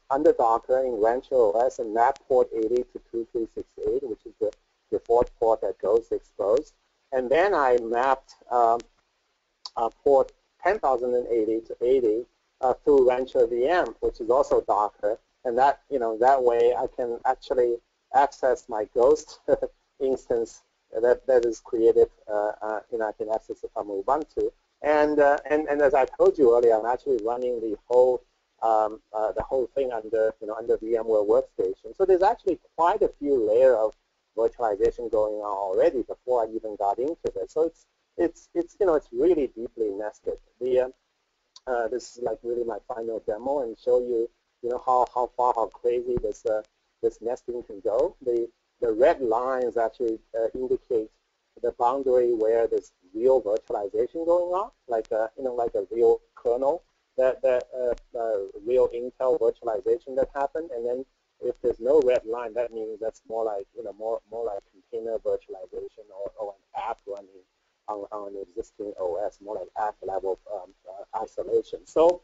under Docker in RancherOS and mapped port 80 to 2368, which is the default port that Ghost exposed, and then I mapped port 10,080 to 80 through RancherVM, which is also Docker, and that way I can actually access my Ghost instance that is created. I can access it from Ubuntu, and as I told you earlier, I'm actually running the whole thing under VMware Workstation. So there's actually quite a few layers of virtualization going on already before I even got into this. So it's really deeply nested. This is like really my final demo and show you how crazy this nesting can go. The red lines actually indicate the boundary where there's real virtualization going on, like a real kernel, that real Intel virtualization that happened. And then if there's no red line, that means that's more like more like container virtualization or an app running on an existing OS, more like app level isolation. So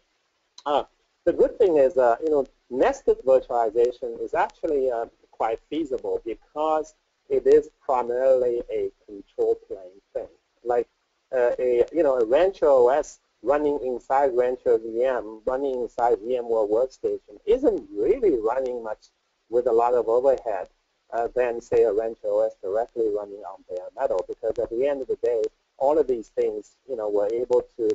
the good thing is, nested virtualization is actually quite feasible because it is primarily a control plane thing. Like a RancherOS running inside RancherVM, running inside VMware Workstation isn't really running much with a lot of overhead than, say, a RancherOS directly running on bare metal, because at the end of the day, all of these things, were able to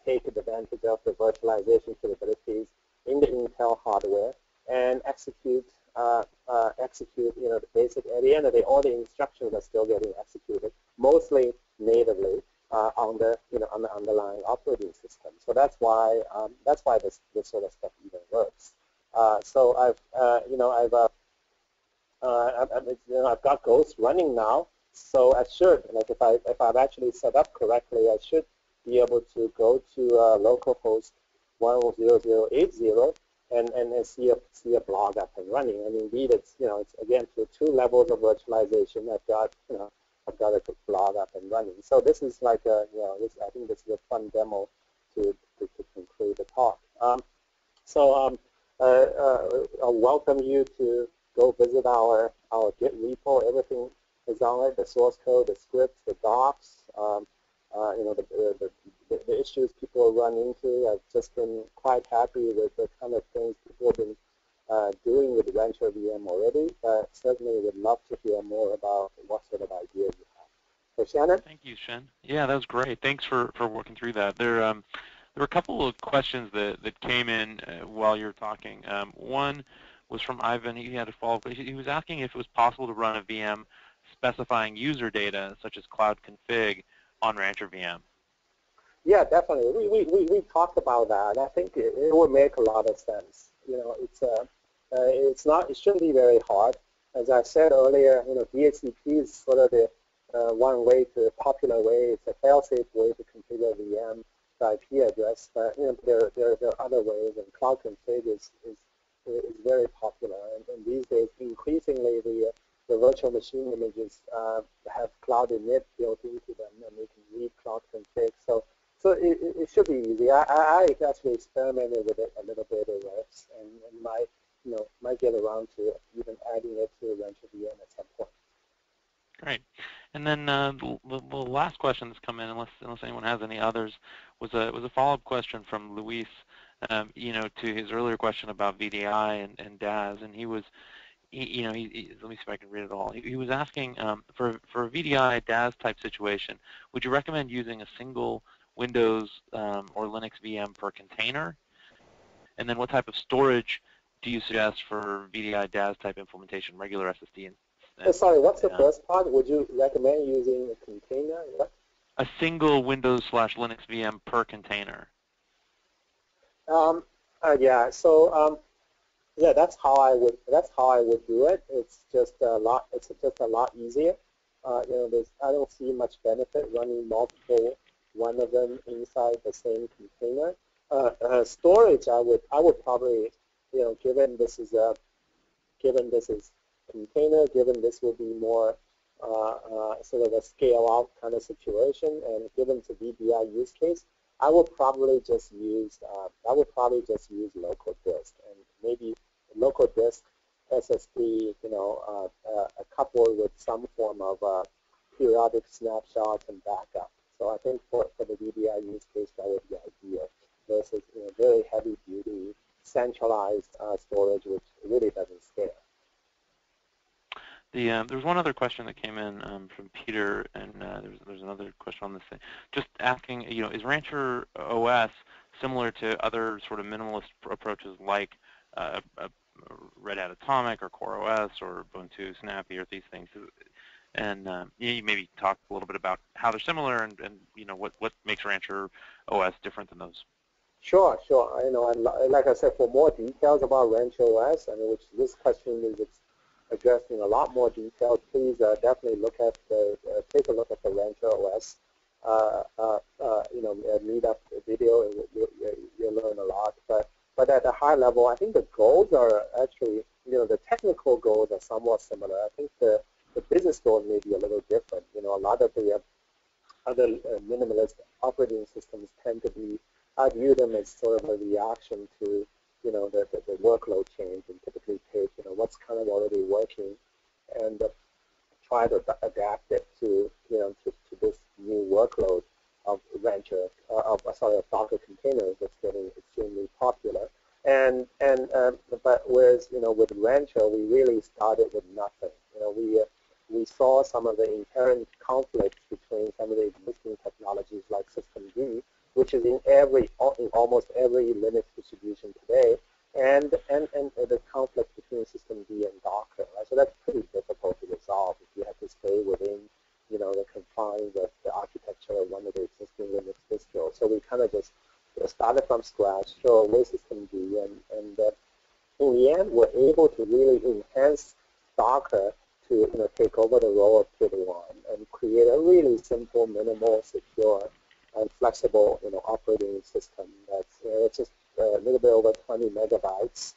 take advantage of the virtualization capabilities in the Intel hardware and execute the basic. At the end of the day, all the instructions are still getting executed, mostly natively on the underlying operating system. So that's why this sort of stuff even works. So I've got Ghost running now. So I should, like if I've actually set up correctly, I should be able to go to localhost 10080 and see a blog up and running. And indeed, it's again through two levels of virtualization. I've got a blog up and running. So this is like I think this is a fun demo to conclude the talk. I'll welcome you to go visit our Git repo. Everything is on it: the source code, the scripts, the docs. The issues people run into. I've just been quite happy with the kind of things people have been doing with RancherVM already, but certainly would love to hear more about what sort of ideas you have. So Shannon? Thank you, Shen. Yeah, that was great. Thanks for working through that. There were a couple of questions that came in while you were talking. One was from Ivan. He had a follow-up. He was asking if it was possible to run a VM specifying user data such as cloud config on RancherVM? Yeah, definitely. We talked about that. I think it would make a lot of sense. It shouldn't be very hard. As I said earlier, DHCP is sort of the one way to popular way. It's a fail-safe way to configure VM IP address. But there are other ways, and cloud config is very popular. And these days, increasingly, the virtual machine images have cloud init built into them, and they can read cloud config. So it should be easy. I actually experimented with it a little bit. It works, and might get around to even adding it to RancherVM at some point. Great. And then the last question that's come in, unless anyone has any others, was a follow-up question from Luis, to his earlier question about VDI and DAS, and he was, let me see if I can read it all. He was asking for a VDI DAS type situation, would you recommend using a single Windows or Linux VM per container? And then what type of storage do you suggest for VDI DAS type implementation, regular SSD? Sorry, what's the first part? Would you recommend using a container? What? A single Windows/Linux VM per container. Yeah. So yeah, that's how I would do it. It's just a lot. It's just a lot easier. I don't see much benefit running multiple one of them inside the same container. Storage, I would probably, given this is container, given this will be more sort of a scale-out kind of situation, and given it's a VDI use case, I would probably just use local disk, and maybe local disk SSD, coupled with some form of periodic snapshots and backup. So I think for the VDI use case, that would be ideal versus very heavy-duty centralized storage, which really doesn't scale. There's one other question that came in from Peter, and there's another question on this thing. Just asking, is Rancher OS similar to other sort of minimalist approaches like Red Hat Atomic or Core OS or Ubuntu Snappy or these things? And you maybe talk a little bit about how they're similar and what makes Rancher OS different than those. Sure. Like I said, for more details about Rancher OS, which this question is addressing a lot more details, please definitely take a look at the Rancher OS Meetup video, and you'll learn a lot. But at a high level, I think the goals are actually, the technical goals are somewhat similar. I think the business goals may be a little different. A lot of the other minimalist operating systems tend to be, I view them as sort of a reaction to, the workload change, and typically take, what's kind of already working and try to adapt it to this new workload of Docker containers that's getting extremely popular. But whereas, with Rancher, we really started with nothing. We saw some of the inherent conflicts between some of the existing technologies like systemd, which is in almost every Linux distribution today, and the conflict between systemd and Docker. Right? So that's pretty difficult to resolve if you have to stay within, the confines of the architecture of one of the existing Linux distros. So we kind of just started from scratch, throw away systemd, and in the end, we're able to really enhance Docker to take over the role of Kit 1 and create a really simple, minimal, secure, and flexible, operating system that's it's just a little bit over 20 megabytes,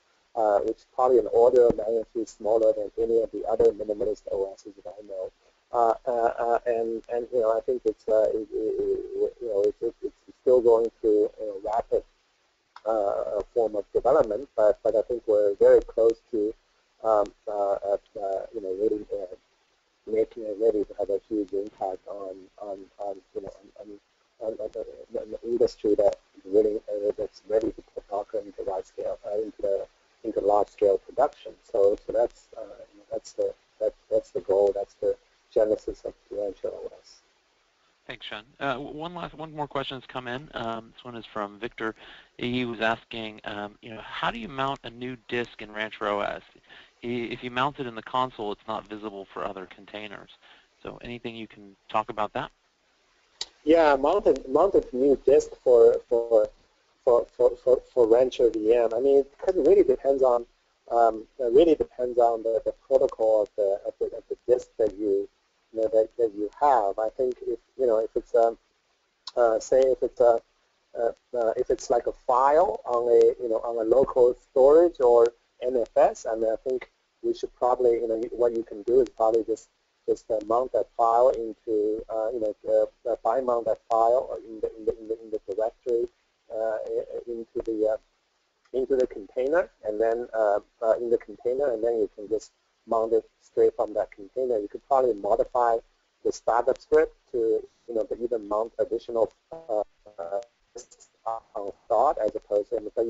which is probably an order of magnitude smaller than any of the other minimalist OSs that I know. And I think it's still going through a rapid form of development, but I think we're very close to really making it ready to have a huge impact on the industry that really that's ready to put Docker into large scale into large scale production. So that's the goal. That's the genesis of Rancher OS. Thanks, Shen. One more question has come in. This one is from Victor. He was asking, how do you mount a new disk in Rancher OS? if you mount it in the console, it's not visible for other containers. So anything you can talk about that? Yeah, mounted new disk for RancherVM. I mean, it really depends on the protocol of the disk that that you have. I think if it's say if it's like a file on a local storage or NFS, I mean, I think we should probably what you can do is probably just mount that file into mount that file in the directory into the container, and then in the container, and then you can just mount it straight from that container. You could probably modify the startup script to to even mount additional on start as opposed to, but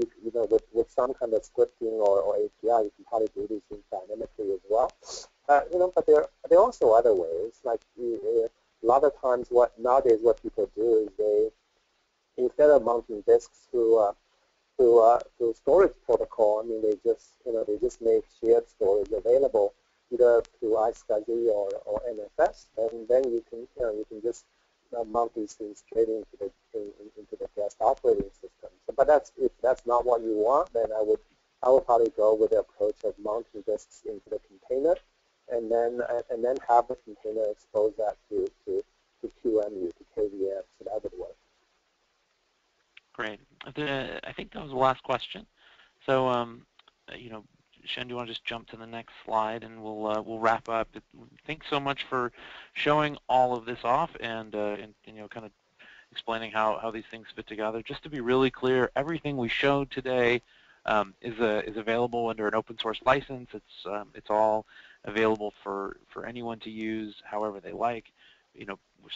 with some kind of scripting or API, you can probably do these things dynamically as well. But there are also other ways. Like a lot of times, nowadays what people do is they, instead of mounting disks through storage protocol, I mean they just make shared storage available either through iSCSI or NFS, and then you can just mount these things straight into the guest operating system. So, but if that's not what you want, then I would probably go with the approach of mounting disks into the container, and then have the container expose that to QEMU, to KVM, so that would work. Great. I think that was the last question. So, Sheng, do you want to just jump to the next slide, and we'll wrap up. Thanks so much for showing all of this off and kind of explaining how these things fit together. Just to be really clear, everything we showed today is available under an open source license. It's all available for anyone to use however they like.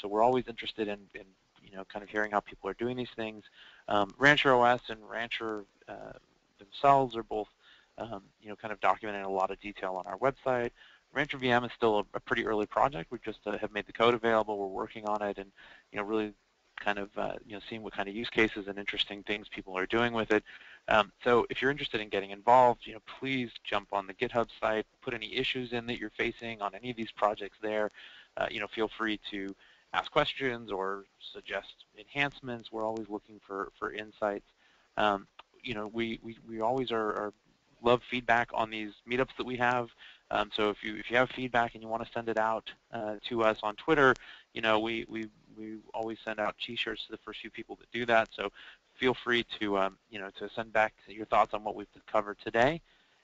So we're always interested in kind of hearing how people are doing these things. RancherOS and Rancher themselves are both kind of documented in a lot of detail on our website. RancherVM is still a pretty early project. We just have made the code available. We're working on it, and really kind of seeing what kind of use cases and interesting things people are doing with it. So if you're interested in getting involved, please jump on the GitHub site, put any issues in that you're facing on any of these projects there. Feel free to ask questions or suggest enhancements. We're always looking for insights. We always love feedback on these meetups that we have. So if you have feedback and you want to send it out to us on Twitter, we always send out T-shirts to the first few people that do that. So feel free to to send back your thoughts on what we've covered today.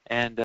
And